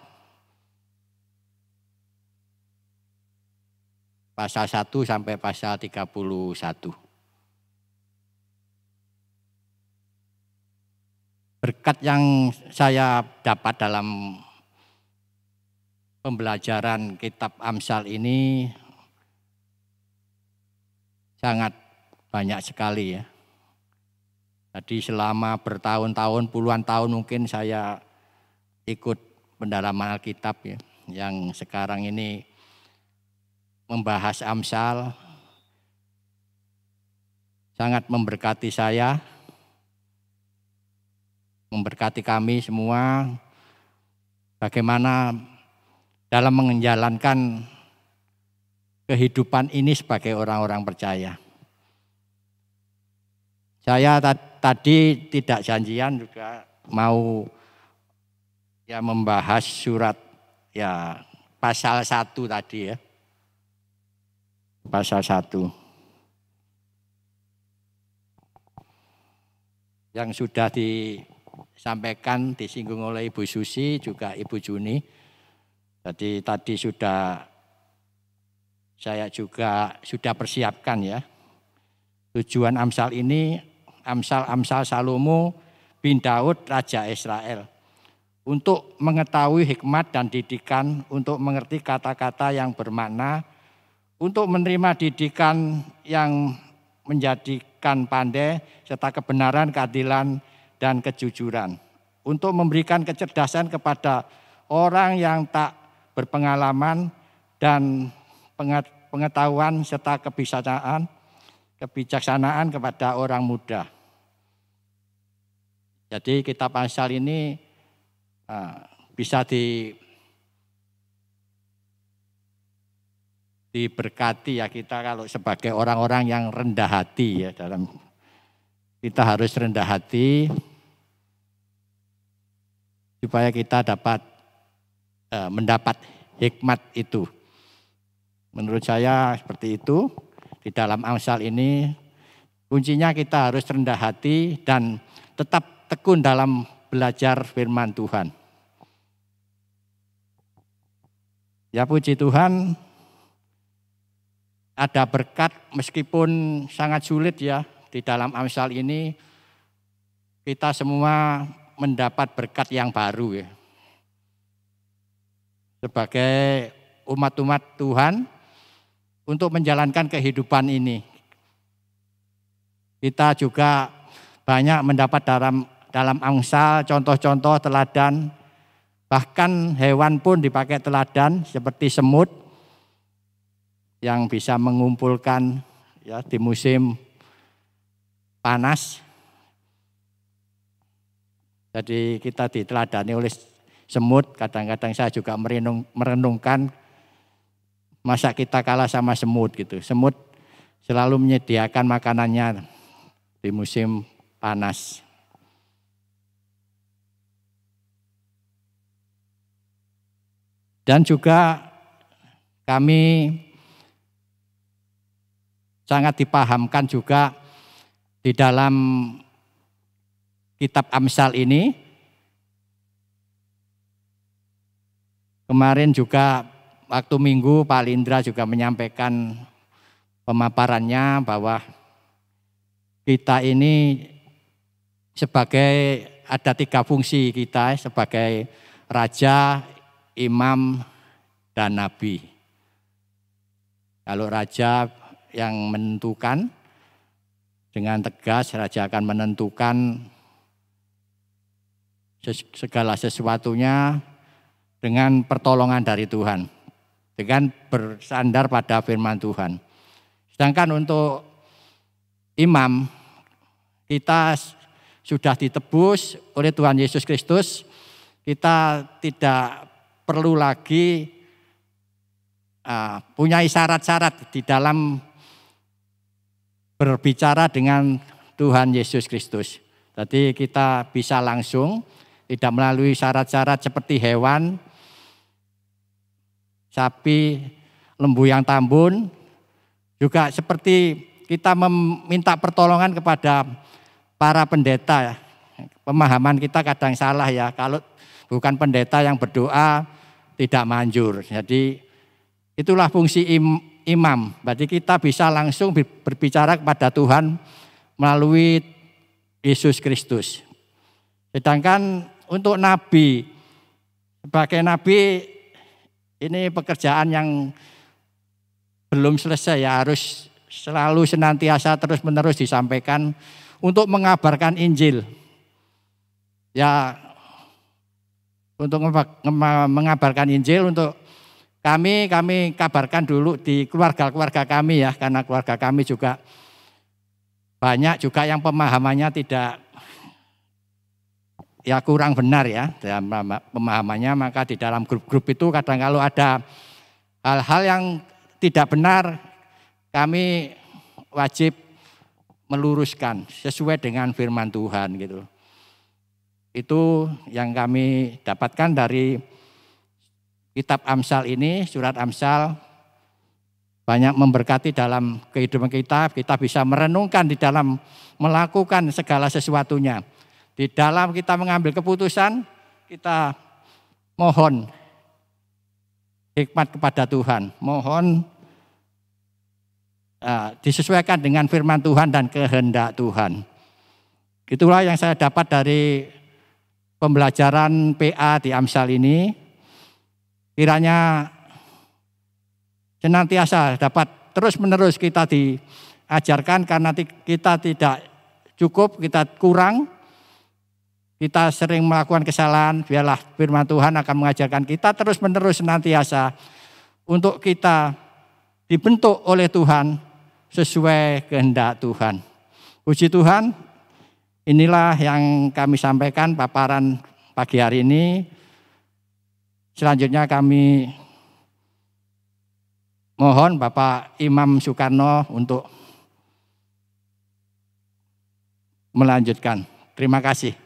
pasal 1 sampai pasal 31. Berkat yang saya dapat dalam pembelajaran kitab Amsal ini sangat banyak sekali ya. Jadi selama bertahun-tahun, puluhan tahun mungkin saya ikut pendalaman Alkitab ya, yang sekarang ini membahas Amsal sangat memberkati saya, memberkati kami semua, bagaimana dalam menjalankan kehidupan ini sebagai orang-orang percaya. Saya tadi tidak janjian juga mau ya membahas surat ya pasal 1 tadi ya. Pasal 1. Yang sudah disampaikan, disinggung oleh Ibu Susi, juga Ibu Juni. Jadi tadi saya juga sudah persiapkan ya. Tujuan Amsal ini, Amsal Salomo bin Daud Raja Israel. Untuk mengetahui hikmat dan didikan, untuk mengerti kata-kata yang bermakna, untuk menerima didikan yang menjadikan pandai, serta kebenaran, keadilan, dan kejujuran. Untuk memberikan kecerdasan kepada orang yang tak berpengalaman dan pengetahuan serta kebijaksanaan kepada orang muda. Jadi kitab Amsal ini bisa diberkati ya kita kalau sebagai orang-orang yang rendah hati ya, kita harus rendah hati supaya kita dapat mendapat hikmat itu. Menurut saya seperti itu. Di dalam Amsal ini kuncinya kita harus rendah hati dan tetap tekun dalam belajar firman Tuhan. Ya puji Tuhan, ada berkat meskipun sangat sulit ya di dalam Amsal ini, kita semua mendapat berkat yang baru ya. Sebagai umat-umat Tuhan untuk menjalankan kehidupan ini. Kita juga banyak mendapat dalam Amsal contoh-contoh teladan, bahkan hewan pun dipakai teladan seperti semut yang bisa mengumpulkan ya di musim panas. Jadi kita diteladani oleh semut, kadang-kadang saya juga merenungkan masa kita kalah sama semut gitu. Semut selalu menyediakan makanannya di musim panas. Dan juga kami sangat dipahamkan juga di dalam kitab Amsal ini. Kemarin juga waktu Minggu Pak Lindra juga menyampaikan pemaparannya bahwa kita ini sebagai ada 3 fungsi kita sebagai raja, imam, dan nabi. Kalau raja yang menentukan dengan tegas, raja akan menentukan segala sesuatunya dengan pertolongan dari Tuhan, dengan bersandar pada firman Tuhan. Sedangkan untuk imam, kita sudah ditebus oleh Tuhan Yesus Kristus, kita tidak perlu lagi punya syarat-syarat di dalam berbicara dengan Tuhan Yesus Kristus. Jadi kita bisa langsung, tidak melalui syarat-syarat seperti hewan, sapi, lembu yang tambun, juga seperti kita meminta pertolongan kepada para pendeta. Pemahaman kita kadang salah ya, kalau bukan pendeta yang berdoa tidak manjur. Jadi itulah fungsi imam. Berarti kita bisa langsung berbicara kepada Tuhan melalui Yesus Kristus. Sedangkan untuk nabi, sebagai nabi ini pekerjaan yang belum selesai ya, harus selalu senantiasa terus-menerus disampaikan untuk mengabarkan Injil. Ya, untuk mengabarkan Injil untuk kami kabarkan dulu di keluarga-keluarga kami ya, karena keluarga kami juga banyak juga yang pemahamannya tidak ya kurang benar ya dalam pemahamannya, maka di dalam grup-grup itu kadang kalau ada hal-hal yang tidak benar kami wajib meluruskan sesuai dengan firman Tuhan gitu. Itu yang kami dapatkan dari kitab Amsal ini, surat Amsal banyak memberkati dalam kehidupan kita. Kita bisa merenungkan di dalam melakukan segala sesuatunya. Di dalam kita mengambil keputusan, kita mohon hikmat kepada Tuhan. Mohon disesuaikan dengan firman Tuhan dan kehendak Tuhan. Itulah yang saya dapat dari pembelajaran PA di Amsal ini. Kiranya senantiasa dapat terus-menerus kita diajarkan, karena kita tidak cukup, kita kurang, kita sering melakukan kesalahan. Biarlah firman Tuhan akan mengajarkan kita terus-menerus senantiasa untuk kita dibentuk oleh Tuhan sesuai kehendak Tuhan. Puji Tuhan, inilah yang kami sampaikan paparan pagi hari ini. Selanjutnya kami mohon Bapak Imam Soekarno untuk melanjutkan. Terima kasih.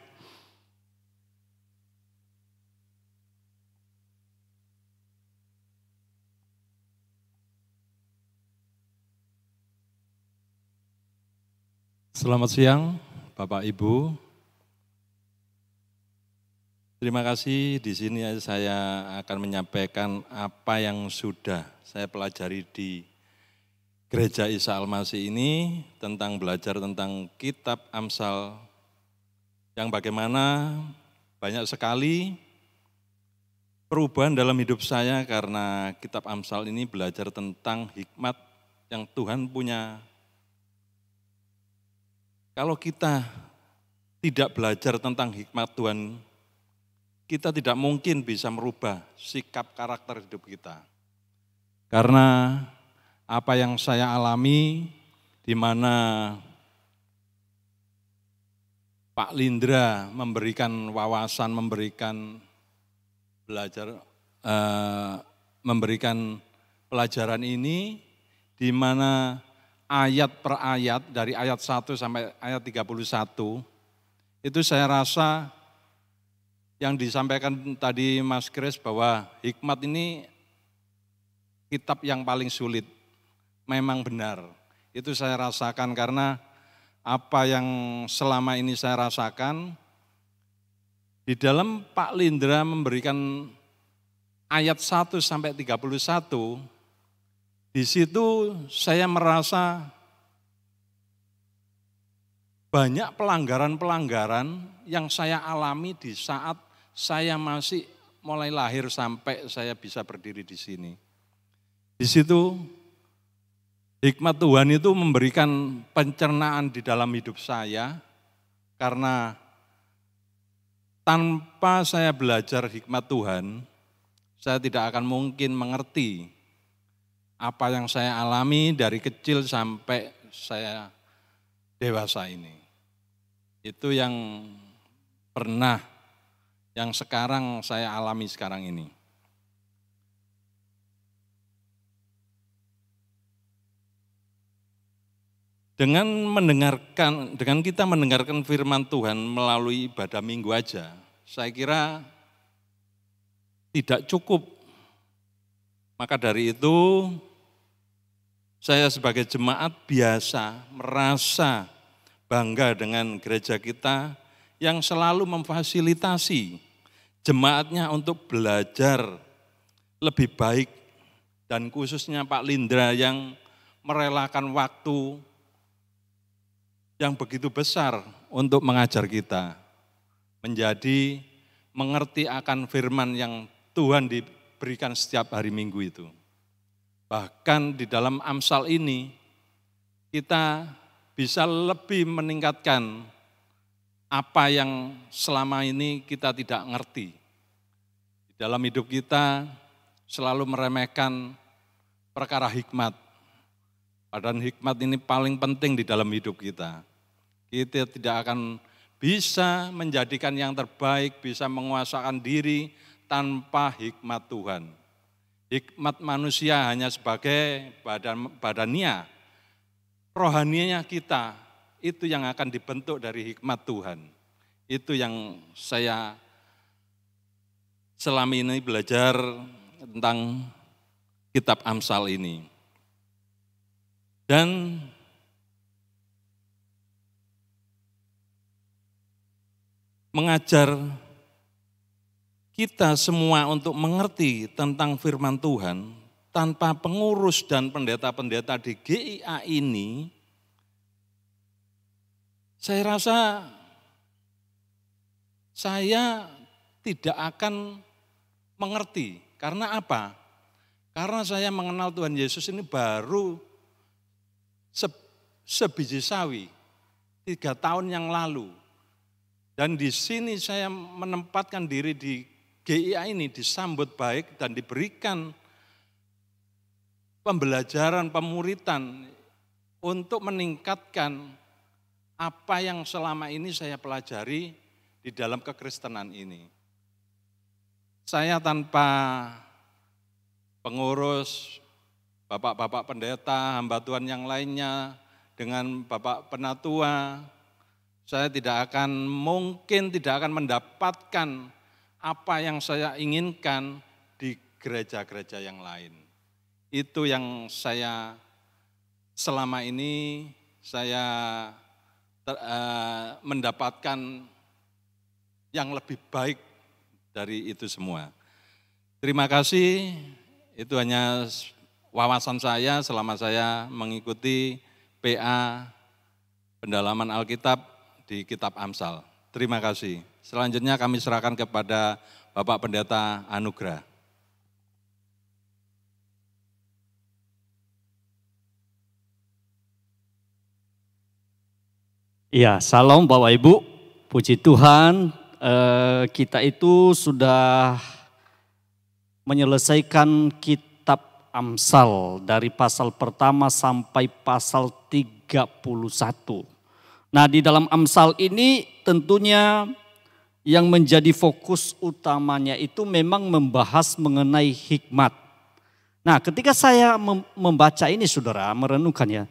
Selamat siang Bapak Ibu. Terima kasih, di sini saya akan menyampaikan apa yang sudah saya pelajari di Gereja Isa Al-Masih ini, tentang belajar tentang kitab Amsal, yang bagaimana banyak sekali perubahan dalam hidup saya karena kitab Amsal ini belajar tentang hikmat yang Tuhan punya. Kalau kita tidak belajar tentang hikmat Tuhan, kita tidak mungkin bisa merubah sikap karakter hidup kita. Karena apa yang saya alami, di mana Pak Lindra memberikan wawasan, memberikan pelajaran ini, di mana ayat per ayat, dari ayat 1 sampai ayat 31, itu saya rasa yang disampaikan tadi Mas Kris bahwa hikmat ini kitab yang paling sulit. Memang benar, itu saya rasakan karena apa yang selama ini saya rasakan, di dalam Pak Lindra memberikan ayat 1 sampai 31, di situ saya merasa banyak pelanggaran-pelanggaran yang saya alami di saat saya masih mulai lahir sampai saya bisa berdiri di sini. Di situ hikmat Tuhan itu memberikan pencernaan di dalam hidup saya, karena tanpa saya belajar hikmat Tuhan, saya tidak akan mungkin mengerti apa yang saya alami dari kecil sampai saya dewasa ini. Itu yang pernah, yang sekarang saya alami sekarang ini. dengan kita mendengarkan firman Tuhan melalui ibadah minggu aja, saya kira tidak cukup. Maka dari itu, saya sebagai jemaat biasa merasa bangga dengan gereja kita yang selalu memfasilitasi jemaatnya untuk belajar lebih baik, dan khususnya Pak Lindra yang merelakan waktu yang begitu besar untuk mengajar kita, menjadi mengerti akan firman yang Tuhan diberikan setiap hari Minggu itu. Bahkan di dalam Amsal ini, kita bisa lebih meningkatkan apa yang selama ini kita tidak ngerti. Di dalam hidup kita selalu meremehkan perkara hikmat. Padahal hikmat ini paling penting di dalam hidup kita. Kita tidak akan bisa menjadikan yang terbaik, bisa menguasakan diri tanpa hikmat Tuhan. Hikmat manusia hanya sebagai badannya, rohaninya kita, itu yang akan dibentuk dari hikmat Tuhan. Itu yang saya selama ini belajar tentang kitab Amsal ini. Dan mengajar kita semua untuk mengerti tentang firman Tuhan tanpa pengurus dan pendeta-pendeta di GIA ini, saya rasa saya tidak akan mengerti. Karena apa? Karena saya mengenal Tuhan Yesus ini baru sebiji sawi, 3 tahun yang lalu. Dan di sini saya menempatkan diri di GIA ini, disambut baik dan diberikan pembelajaran, pemuritan untuk meningkatkan apa yang selama ini saya pelajari di dalam kekristenan ini. Saya tanpa pengurus, bapak-bapak pendeta, hamba Tuhan yang lainnya, dengan bapak penatua, saya tidak akan mendapatkan apa yang saya inginkan di gereja-gereja yang lain. Itu yang saya selama ini saya mendapatkan yang lebih baik dari itu semua. Terima kasih, itu hanya wawasan saya selama saya mengikuti PA pendalaman Alkitab di kitab Amsal. Terima kasih. Selanjutnya kami serahkan kepada Bapak Pendeta Anugrah.
Ya, salam Bapak Ibu, puji Tuhan, kita itu sudah menyelesaikan kitab Amsal dari pasal pertama sampai pasal 31. Nah, di dalam Amsal ini tentunya yang menjadi fokus utamanya itu memang membahas mengenai hikmat. Nah, ketika saya membaca ini saudara, merenungkan ya,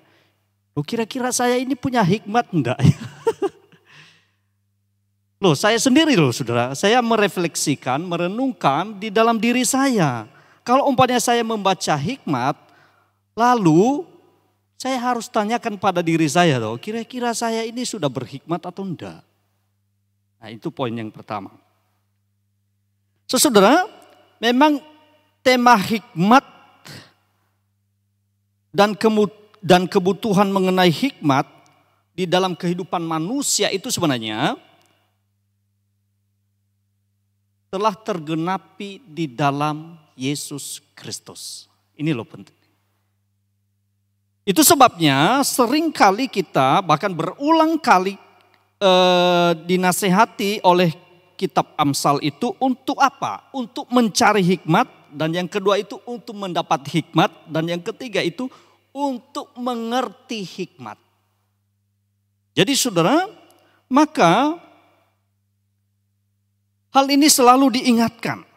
kira-kira saya ini punya hikmat enggak? Loh, saya sendiri loh saudara, saya merefleksikan, merenungkan di dalam diri saya. Kalau umpamanya saya membaca hikmat, lalu saya harus tanyakan pada diri saya loh, kira-kira saya ini sudah berhikmat atau enggak? Nah, itu poin yang pertama. Saudara, memang tema hikmat dan kebutuhan mengenai hikmat di dalam kehidupan manusia itu sebenarnya telah tergenapi di dalam Yesus Kristus. Ini loh penting. Itu sebabnya seringkali kita bahkan berulang kali dinasehati oleh kitab Amsal itu untuk apa? Untuk mencari hikmat, dan yang kedua itu untuk mendapat hikmat, dan yang ketiga itu untuk mengerti hikmat. Jadi saudara, maka hal ini selalu diingatkan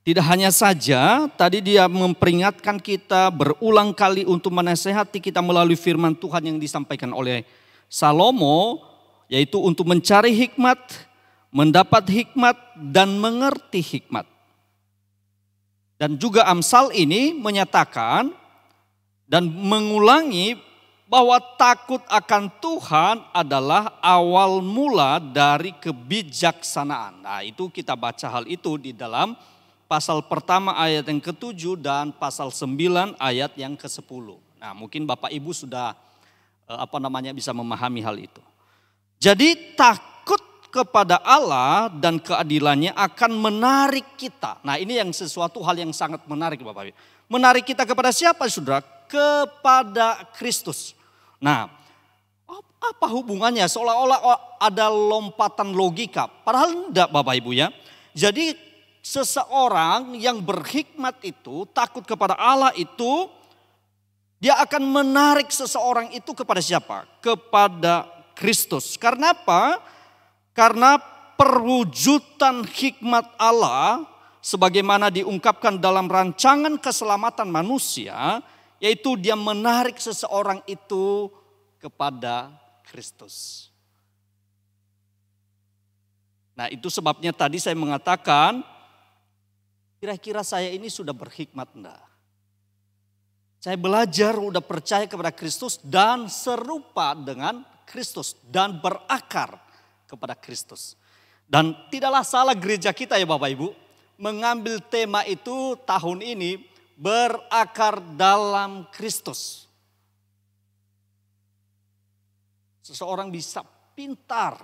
Tidak hanya saja, tadi dia memperingatkan kita berulang kali untuk menasehati kita melalui firman Tuhan yang disampaikan oleh Salomo, yaitu untuk mencari hikmat, mendapat hikmat, dan mengerti hikmat. Dan juga Amsal ini menyatakan dan mengulangi bahwa takut akan Tuhan adalah awal mula dari kebijaksanaan. Nah, itu kita baca hal itu di dalam pasal pertama ayat yang ke-7 dan pasal 9 ayat yang ke-10. Nah, mungkin Bapak Ibu sudah bisa memahami hal itu. Jadi takut kepada Allah dan keadilannya akan menarik kita. Nah, ini yang sesuatu hal yang sangat menarik Bapak Ibu. Menarik kita kepada siapa Saudara? Kepada Kristus. Nah, apa hubungannya? Seolah-olah ada lompatan logika. Padahal enggak Bapak Ibu ya. Jadi seseorang yang berhikmat itu, takut kepada Allah itu, dia akan menarik seseorang itu kepada siapa? Kepada Kristus. Karena apa? Karena perwujudan hikmat Allah sebagaimana diungkapkan dalam rancangan keselamatan manusia, yaitu dia menarik seseorang itu kepada Kristus. Nah, itu sebabnya tadi saya mengatakan, kira-kira saya ini sudah berhikmat enggak? Saya belajar, udah percaya kepada Kristus dan serupa dengan Kristus dan berakar kepada Kristus. Dan tidaklah salah gereja kita ya Bapak Ibu mengambil tema itu tahun ini, berakar dalam Kristus. Seseorang bisa pintar,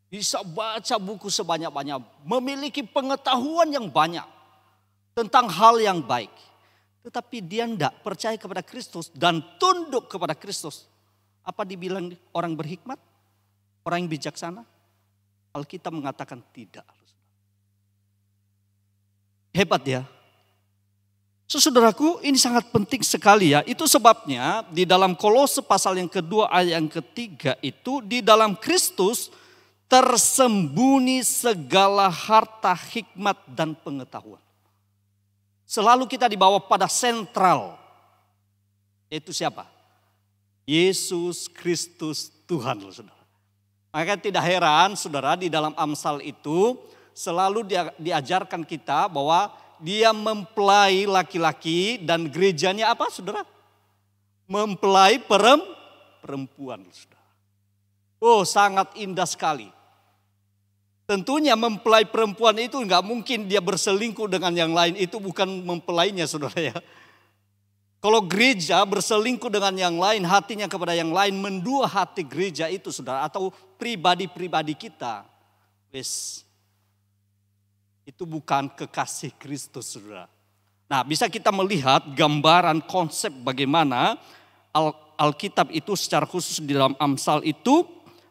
bisa baca buku sebanyak-banyak, memiliki pengetahuan yang banyak tentang hal yang baik. Tetapi dia tidak percaya kepada Kristus dan tunduk kepada Kristus. Apa dibilang orang berhikmat? Orang yang bijaksana? Alkitab mengatakan tidak. Hebat ya. Saudaraku, ini sangat penting sekali ya. Itu sebabnya di dalam Kolose pasal yang kedua ayat yang ketiga itu, di dalam Kristus tersembunyi segala harta hikmat dan pengetahuan. Selalu kita dibawa pada sentral. Yaitu siapa? Yesus Kristus Tuhan loh saudara. Maka tidak heran saudara di dalam Amsal itu selalu diajarkan kita bahwa dia mempelai laki-laki dan gerejanya apa saudara? Mempelai perempuan saudara. Oh sangat indah sekali. Tentunya mempelai perempuan itu nggak mungkin dia berselingkuh dengan yang lain. Itu bukan mempelainya saudara ya. Kalau gereja berselingkuh dengan yang lain, hatinya kepada yang lain, mendua hati gereja itu saudara. Atau pribadi-pribadi kita. Wes, itu bukan kekasih Kristus saudara. Nah bisa kita melihat gambaran konsep bagaimana Alkitab itu secara khusus di dalam Amsal itu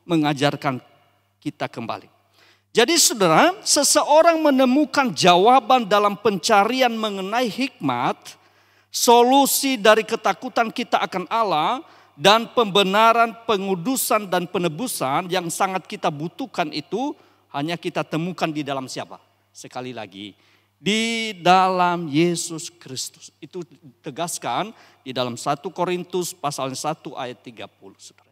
mengajarkan kita kembali. Jadi saudara, seseorang menemukan jawaban dalam pencarian mengenai hikmat, solusi dari ketakutan kita akan Allah, dan pembenaran, pengudusan, dan penebusan yang sangat kita butuhkan itu hanya kita temukan di dalam siapa? Sekali lagi, di dalam Yesus Kristus. Itu ditegaskan di dalam 1 Korintus pasal 1 ayat 30. Saudara.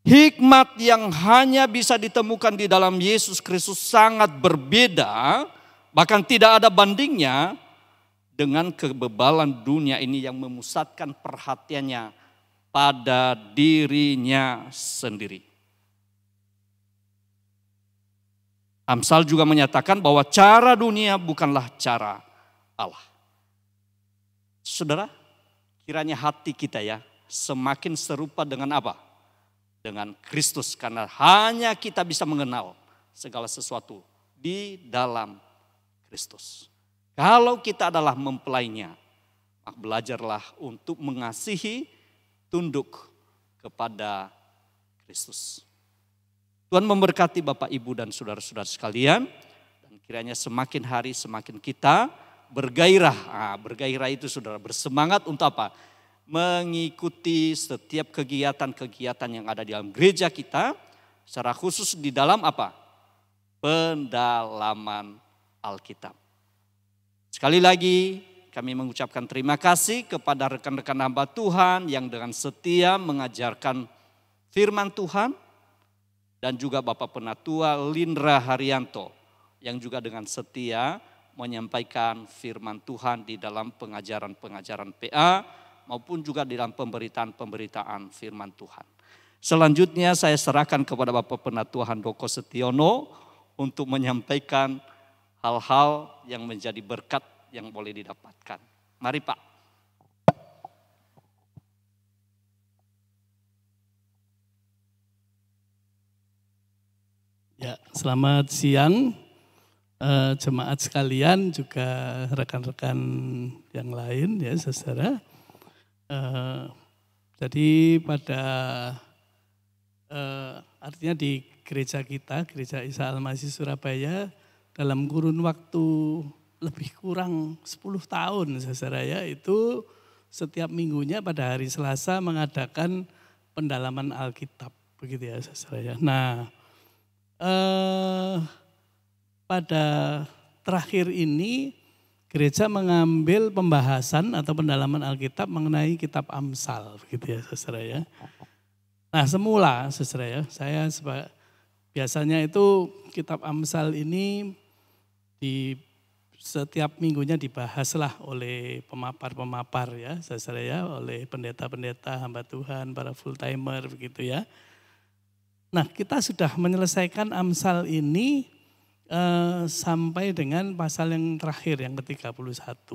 Hikmat yang hanya bisa ditemukan di dalam Yesus Kristus sangat berbeda, bahkan tidak ada bandingnya dengan kebebalan dunia ini yang memusatkan perhatiannya pada dirinya sendiri. Amsal juga menyatakan bahwa cara dunia bukanlah cara Allah. Saudara, kiranya hati kita ya semakin serupa dengan apa? Dengan Kristus, karena hanya kita bisa mengenal segala sesuatu di dalam Kristus. Kalau kita adalah mempelainya, maka belajarlah untuk mengasihi, tunduk kepada Kristus. Tuhan memberkati Bapak, Ibu, dan saudara-saudara sekalian. Dan kiranya semakin hari semakin kita bergairah. Bergairah itu saudara, bersemangat untuk apa? Mengikuti setiap kegiatan-kegiatan yang ada di dalam gereja kita. Secara khusus di dalam apa? Pendalaman Alkitab. Sekali lagi kami mengucapkan terima kasih kepada rekan-rekan hamba Tuhan yang dengan setia mengajarkan firman Tuhan, dan juga Bapak Penatua Lindra Haryanto yang juga dengan setia menyampaikan firman Tuhan di dalam pengajaran-pengajaran PA maupun juga di dalam pemberitaan-pemberitaan firman Tuhan. Selanjutnya saya serahkan kepada Bapak Penatua Handoko Setiono untuk menyampaikan hal-hal yang menjadi berkat yang boleh didapatkan. Mari Pak.
Ya, selamat siang jemaat sekalian, juga rekan-rekan yang lain ya saudara. Jadi pada artinya di gereja kita, Gereja Isa Al-Masih Surabaya, dalam kurun waktu lebih kurang 10 tahun saudara ya, itu setiap minggunya pada hari Selasa mengadakan pendalaman Alkitab, begitu ya saudara ya. Nah, pada terakhir ini gereja mengambil pembahasan atau pendalaman Alkitab mengenai kitab Amsal, begitu ya saudara ya. Nah semula saudara ya, saya biasanya itu kitab Amsal ini di setiap minggunya dibahaslah oleh pemapar-pemapar ya saudara ya, oleh pendeta-pendeta, hamba Tuhan, para full timer begitu ya. Nah kita sudah menyelesaikan Amsal ini sampai dengan pasal yang terakhir yang ke-31.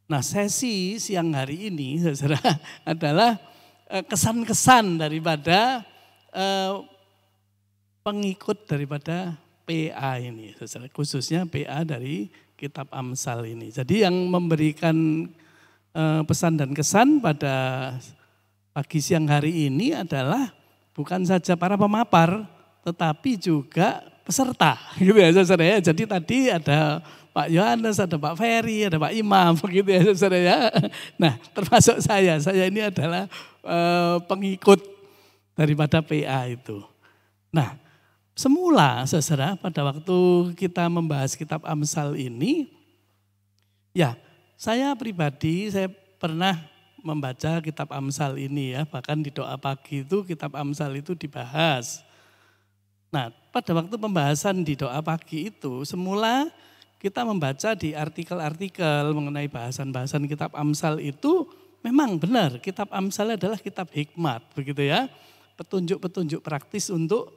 Nah sesi siang hari ini saudara adalah kesan-kesan daripada pengikut daripada PA ini saudara, khususnya PA dari kitab Amsal ini. Jadi yang memberikan pesan dan kesan pada pagi siang hari ini adalah bukan saja para pemapar, tetapi juga peserta, gitu ya saudara ya. Jadi tadi ada Pak Yohanes, ada Pak Ferry, ada Pak Imam, begitu ya saudara ya. Nah termasuk saya ini adalah pengikut daripada PA itu. Nah semula saudara pada waktu kita membahas kitab Amsal ini, ya saya pribadi saya pernah membaca kitab Amsal ini ya, bahkan di doa pagi itu kitab Amsal itu dibahas. Nah pada waktu pembahasan di doa pagi itu semula kita membaca di artikel-artikel mengenai bahasan-bahasan kitab Amsal itu memang benar kitab Amsal adalah kitab hikmat begitu ya, petunjuk-petunjuk praktis untuk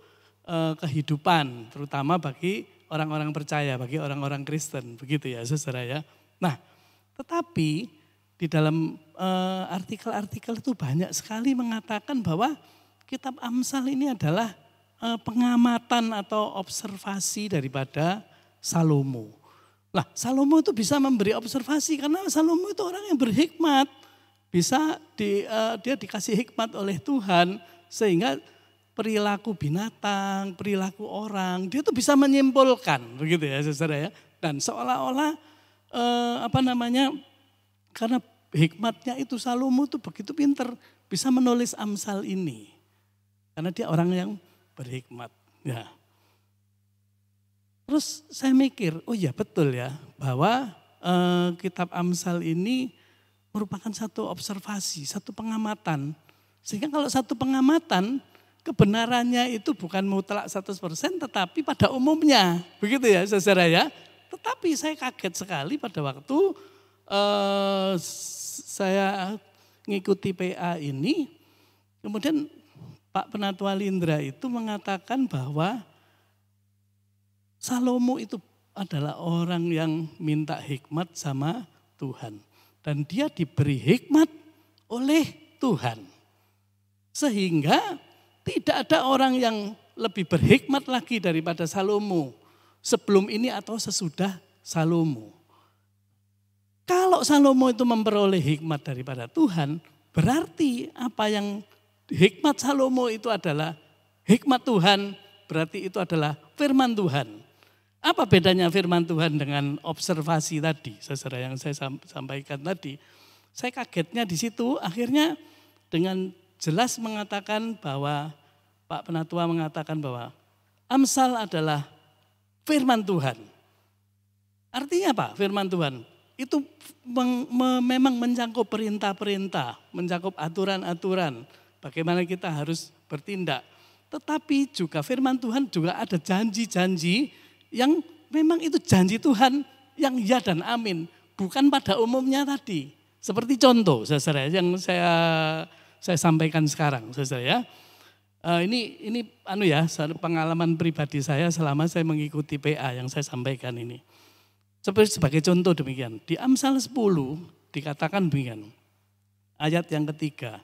kehidupan terutama bagi orang-orang percaya, bagi orang-orang Kristen begitu ya saudara ya. Nah tetapi di dalam artikel-artikel itu banyak sekali mengatakan bahwa kitab Amsal ini adalah pengamatan atau observasi daripada Salomo. Lah Salomo itu bisa memberi observasi karena Salomo itu orang yang berhikmat. Bisa dia dikasih hikmat oleh Tuhan sehingga perilaku binatang, perilaku orang, dia tuh bisa menyimpulkan begitu ya saudara ya. Dan seolah-olah karena hikmatnya itu Salomo tuh begitu pinter bisa menulis Amsal ini. Karena dia orang yang berhikmat. Ya. Terus saya mikir, oh ya betul ya bahwa kitab Amsal ini merupakan satu observasi, satu pengamatan. Sehingga kalau satu pengamatan kebenarannya itu bukan mutlak 100% tetapi pada umumnya. Begitu ya saudara ya. Tetapi saya kaget sekali pada waktu saya ngikuti PA ini, kemudian Pak Penatua Lindra itu mengatakan bahwa Salomo itu adalah orang yang minta hikmat sama Tuhan. Dan dia diberi hikmat oleh Tuhan. Sehingga tidak ada orang yang lebih berhikmat lagi daripada Salomo. Sebelum ini atau sesudah Salomo. Kalau Salomo itu memperoleh hikmat daripada Tuhan, berarti apa yang hikmat Salomo itu adalah hikmat Tuhan, berarti itu adalah firman Tuhan. Apa bedanya firman Tuhan dengan observasi tadi, saudara yang saya sampaikan tadi? Saya kagetnya di situ, akhirnya dengan jelas mengatakan bahwa, Pak Penatua mengatakan bahwa Amsal adalah firman Tuhan. Artinya apa firman Tuhan? Itu memang mencakup perintah-perintah, mencakup aturan-aturan, bagaimana kita harus bertindak. Tetapi juga firman Tuhan juga ada janji-janji yang memang itu janji Tuhan yang ya dan amin. Bukan pada umumnya tadi. Seperti contoh saudara yang saya sampaikan sekarang saudara ya. Ini pengalaman pribadi saya selama saya mengikuti PA yang saya sampaikan ini. Sebagai contoh demikian, di Amsal 10 dikatakan demikian, ayat yang ketiga,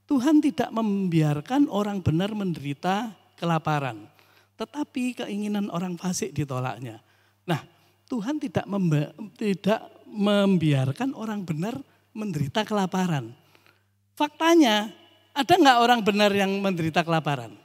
Tuhan tidak membiarkan orang benar menderita kelaparan, tetapi keinginan orang fasik ditolaknya. Nah, Tuhan tidak membiarkan orang benar menderita kelaparan. Faktanya, ada nggak orang benar yang menderita kelaparan?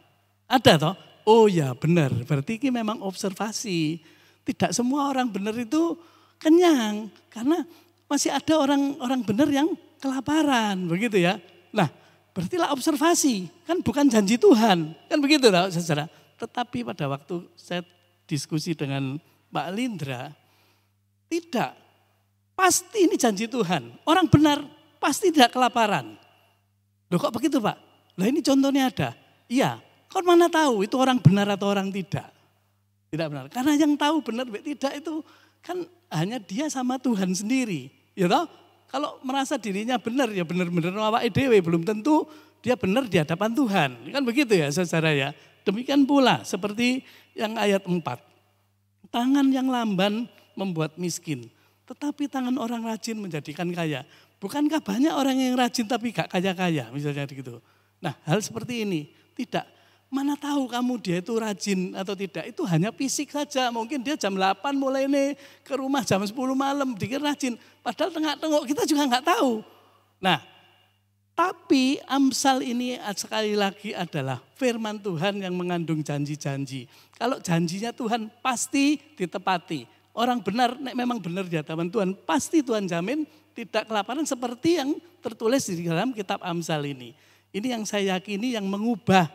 Ada toh? Oh ya benar, berarti ini memang observasi. Tidak semua orang benar itu kenyang, karena masih ada orang benar yang kelaparan, begitu ya. Nah, berartilah observasi, kan bukan janji Tuhan, kan begitu loh saudara. Tetapi pada waktu saya diskusi dengan Pak Lindra, tidak, pasti ini janji Tuhan. Orang benar pasti tidak kelaparan. Loh kok begitu Pak? Lah ini contohnya ada. Iya, kau mana tahu itu orang benar atau orang tidak? Tidak benar. Karena yang tahu benar tidak itu kan hanya dia sama Tuhan sendiri. Ya toh? Kalau merasa dirinya benar ya benar-benar awake dhewe, belum tentu dia benar di hadapan Tuhan. Kan begitu ya saudara ya. Demikian pula seperti yang ayat 4. Tangan yang lamban membuat miskin, tetapi tangan orang rajin menjadikan kaya. Bukankah banyak orang yang rajin tapi gak kaya-kaya misalnya gitu. Nah hal seperti ini tidak. Mana tahu kamu dia itu rajin atau tidak, itu hanya fisik saja. Mungkin dia jam 8 mulai nih ke rumah jam 10 malam dikira rajin. Padahal tengah-tengok kita juga nggak tahu. Nah, tapi Amsal ini sekali lagi adalah firman Tuhan yang mengandung janji-janji. Kalau janjinya Tuhan pasti ditepati. Orang benar, memang benar di hadapan Tuhan, pasti Tuhan jamin tidak kelaparan seperti yang tertulis di dalam kitab Amsal ini. Ini yang saya yakini yang mengubah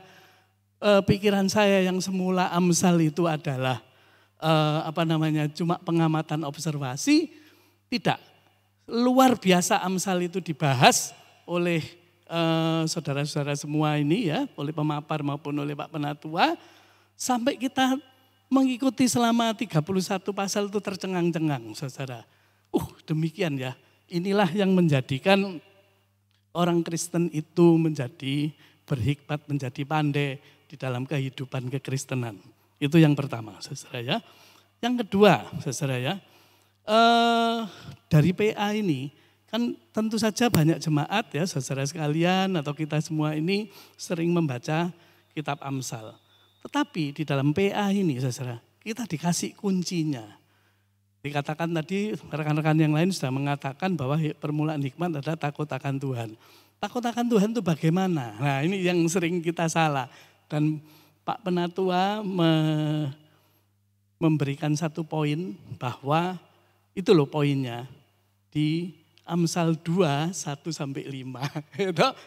pikiran saya yang semula Amsal itu adalah cuma pengamatan observasi, tidak. Luar biasa Amsal itu dibahas oleh saudara-saudara semua ini ya, oleh pemapar maupun oleh Pak Penatua, sampai kita mengikuti selama 31 pasal itu tercengang-cengang saudara. Demikian ya, inilah yang menjadikan orang Kristen itu menjadi berhikmat, menjadi pandai di dalam kehidupan kekristenan. Itu yang pertama, saudara ya. Yang kedua, saudara ya, dari PA ini, kan tentu saja banyak jemaat ya, saudara sekalian atau kita semua ini sering membaca kitab Amsal. Tetapi di dalam PA ini, saudara, kita dikasih kuncinya. Dikatakan tadi, rekan-rekan yang lain sudah mengatakan bahwa permulaan hikmat adalah takut akan Tuhan. Takut akan Tuhan itu bagaimana? Nah ini yang sering kita salah. Dan Pak Penatua memberikan satu poin bahwa itu loh poinnya di Amsal 2, 1-5.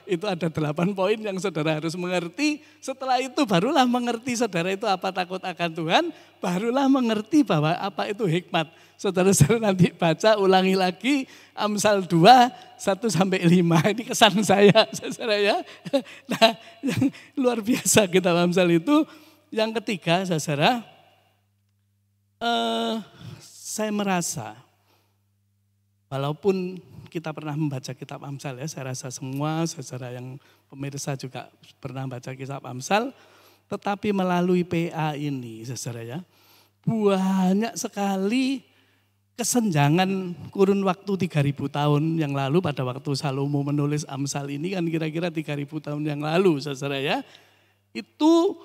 Itu ada 8 poin yang saudara harus mengerti. Setelah itu barulah mengerti saudara itu apa takut akan Tuhan. Barulah mengerti bahwa apa itu hikmat. Saudara-saudara nanti baca ulangi lagi Amsal 2, 1-5. Ini kesan saya saudara ya. Nah yang luar biasa kitab Amsal itu. Yang ketiga saudara, saya merasa walaupun kita pernah membaca kitab Amsal ya, saya rasa semua saudara yang pemirsa juga pernah baca kitab Amsal, tetapi melalui PA ini saudara ya, banyak sekali kesenjangan kurun waktu 3.000 tahun yang lalu pada waktu Salomo menulis Amsal ini kan kira-kira 3.000 tahun yang lalu saudara ya, itu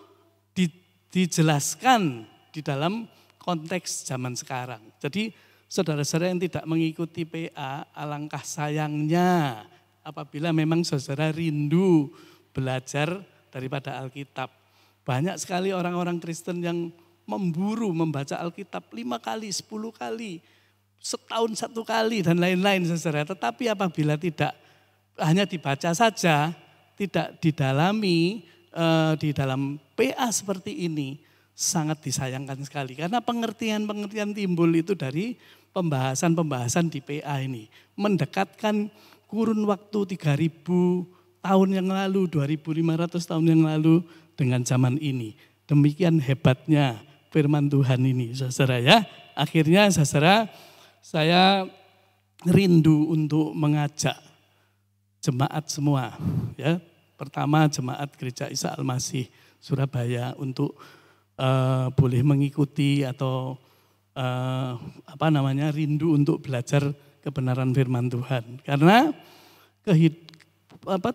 dijelaskan di dalam konteks zaman sekarang. Jadi saudara-saudara yang tidak mengikuti PA, alangkah sayangnya apabila memang saudara rindu belajar daripada Alkitab. Banyak sekali orang-orang Kristen yang memburu membaca Alkitab 5 kali, 10 kali, setahun 1 kali dan lain-lain saudara. Tetapi apabila tidak hanya dibaca saja, tidak didalami di dalam PA seperti ini, sangat disayangkan sekali. Karena pengertian-pengertian timbul itu dari pembahasan-pembahasan di PA ini. Mendekatkan kurun waktu 3.000 tahun yang lalu, 2.500 tahun yang lalu dengan zaman ini. Demikian hebatnya firman Tuhan ini, saudara ya. Akhirnya saudara, saya rindu untuk mengajak jemaat semua, ya. Pertama jemaat Gereja Isa Al-Masih Surabaya untuk boleh mengikuti atau rindu untuk belajar kebenaran firman Tuhan. Karena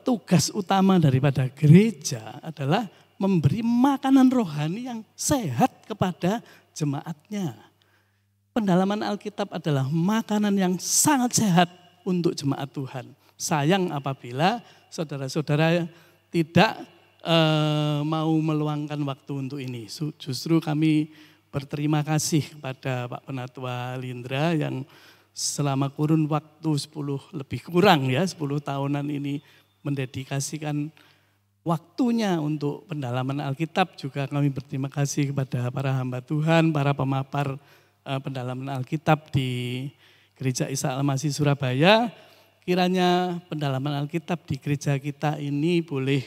tugas utama daripada gereja adalah memberi makanan rohani yang sehat kepada jemaatnya. Pendalaman Alkitab adalah makanan yang sangat sehat untuk jemaat Tuhan. Sayang apabila saudara-saudara tidak mau meluangkan waktu untuk ini. Justru kami berterima kasih kepada Pak Penatua Lindra yang selama kurun waktu 10 tahunan ini mendedikasikan waktunya untuk pendalaman Alkitab. Juga kami berterima kasih kepada para hamba Tuhan, para pemapar pendalaman Alkitab di Gereja Isa Al-Masih Surabaya. Kiranya pendalaman Alkitab di gereja kita ini boleh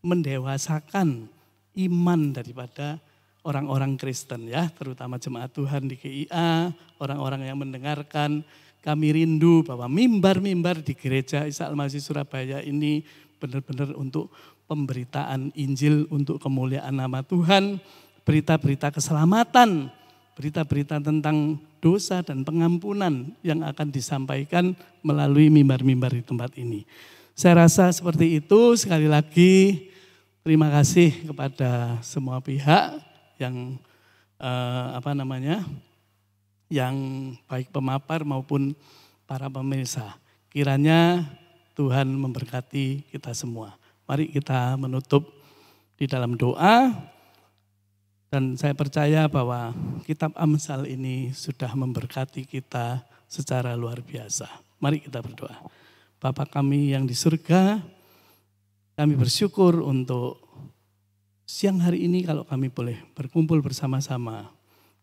mendewasakan iman daripada orang-orang Kristen ya, terutama jemaat Tuhan di GIA, orang-orang yang mendengarkan. Kami rindu bahwa mimbar-mimbar di Gereja Isa Al-Masih Surabaya ini benar-benar untuk pemberitaan Injil, untuk kemuliaan nama Tuhan, berita-berita keselamatan, berita-berita tentang dosa dan pengampunan yang akan disampaikan melalui mimbar-mimbar di tempat ini. Saya rasa seperti itu. Sekali lagi terima kasih kepada semua pihak yang yang baik pemapar maupun para pemirsa. Kiranya Tuhan memberkati kita semua. Mari kita menutup di dalam doa. Dan saya percaya bahwa kitab Amsal ini sudah memberkati kita secara luar biasa. Mari kita berdoa. Bapa kami yang di surga, kami bersyukur untuk siang hari ini kalau kami boleh berkumpul bersama-sama.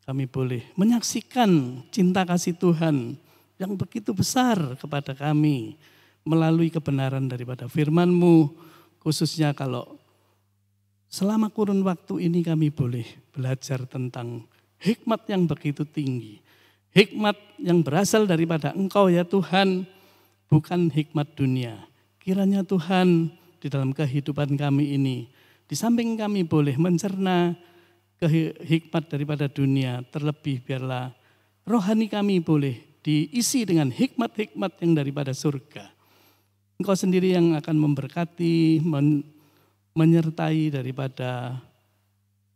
Kami boleh menyaksikan cinta kasih Tuhan yang begitu besar kepada kami melalui kebenaran daripada firman-Mu, khususnya kalau selama kurun waktu ini kami boleh belajar tentang hikmat yang begitu tinggi. Hikmat yang berasal daripada Engkau ya Tuhan, bukan hikmat dunia. Kiranya Tuhan di dalam kehidupan kami ini, di samping kami boleh mencerna hikmat daripada dunia, terlebih biarlah rohani kami boleh diisi dengan hikmat-hikmat yang daripada surga. Engkau sendiri yang akan memberkati, menyertai daripada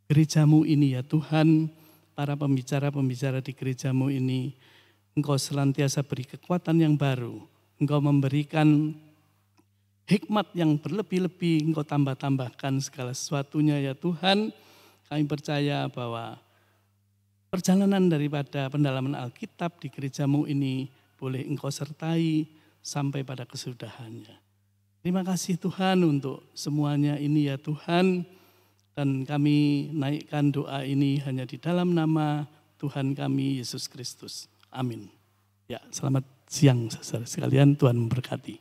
gereja-Mu ini ya Tuhan, para pembicara-pembicara di gereja-Mu ini. Engkau senantiasa beri kekuatan yang baru, Engkau memberikan hikmat yang berlebih-lebih, Engkau tambah-tambahkan segala sesuatunya ya Tuhan. Kami percaya bahwa perjalanan daripada pendalaman Alkitab di gereja-Mu ini boleh Engkau sertai sampai pada kesudahannya. Terima kasih Tuhan untuk semuanya ini ya Tuhan. Dan kami naikkan doa ini hanya di dalam nama Tuhan kami Yesus Kristus. Amin. Ya, selamat siang saudara sekalian, Tuhan memberkati.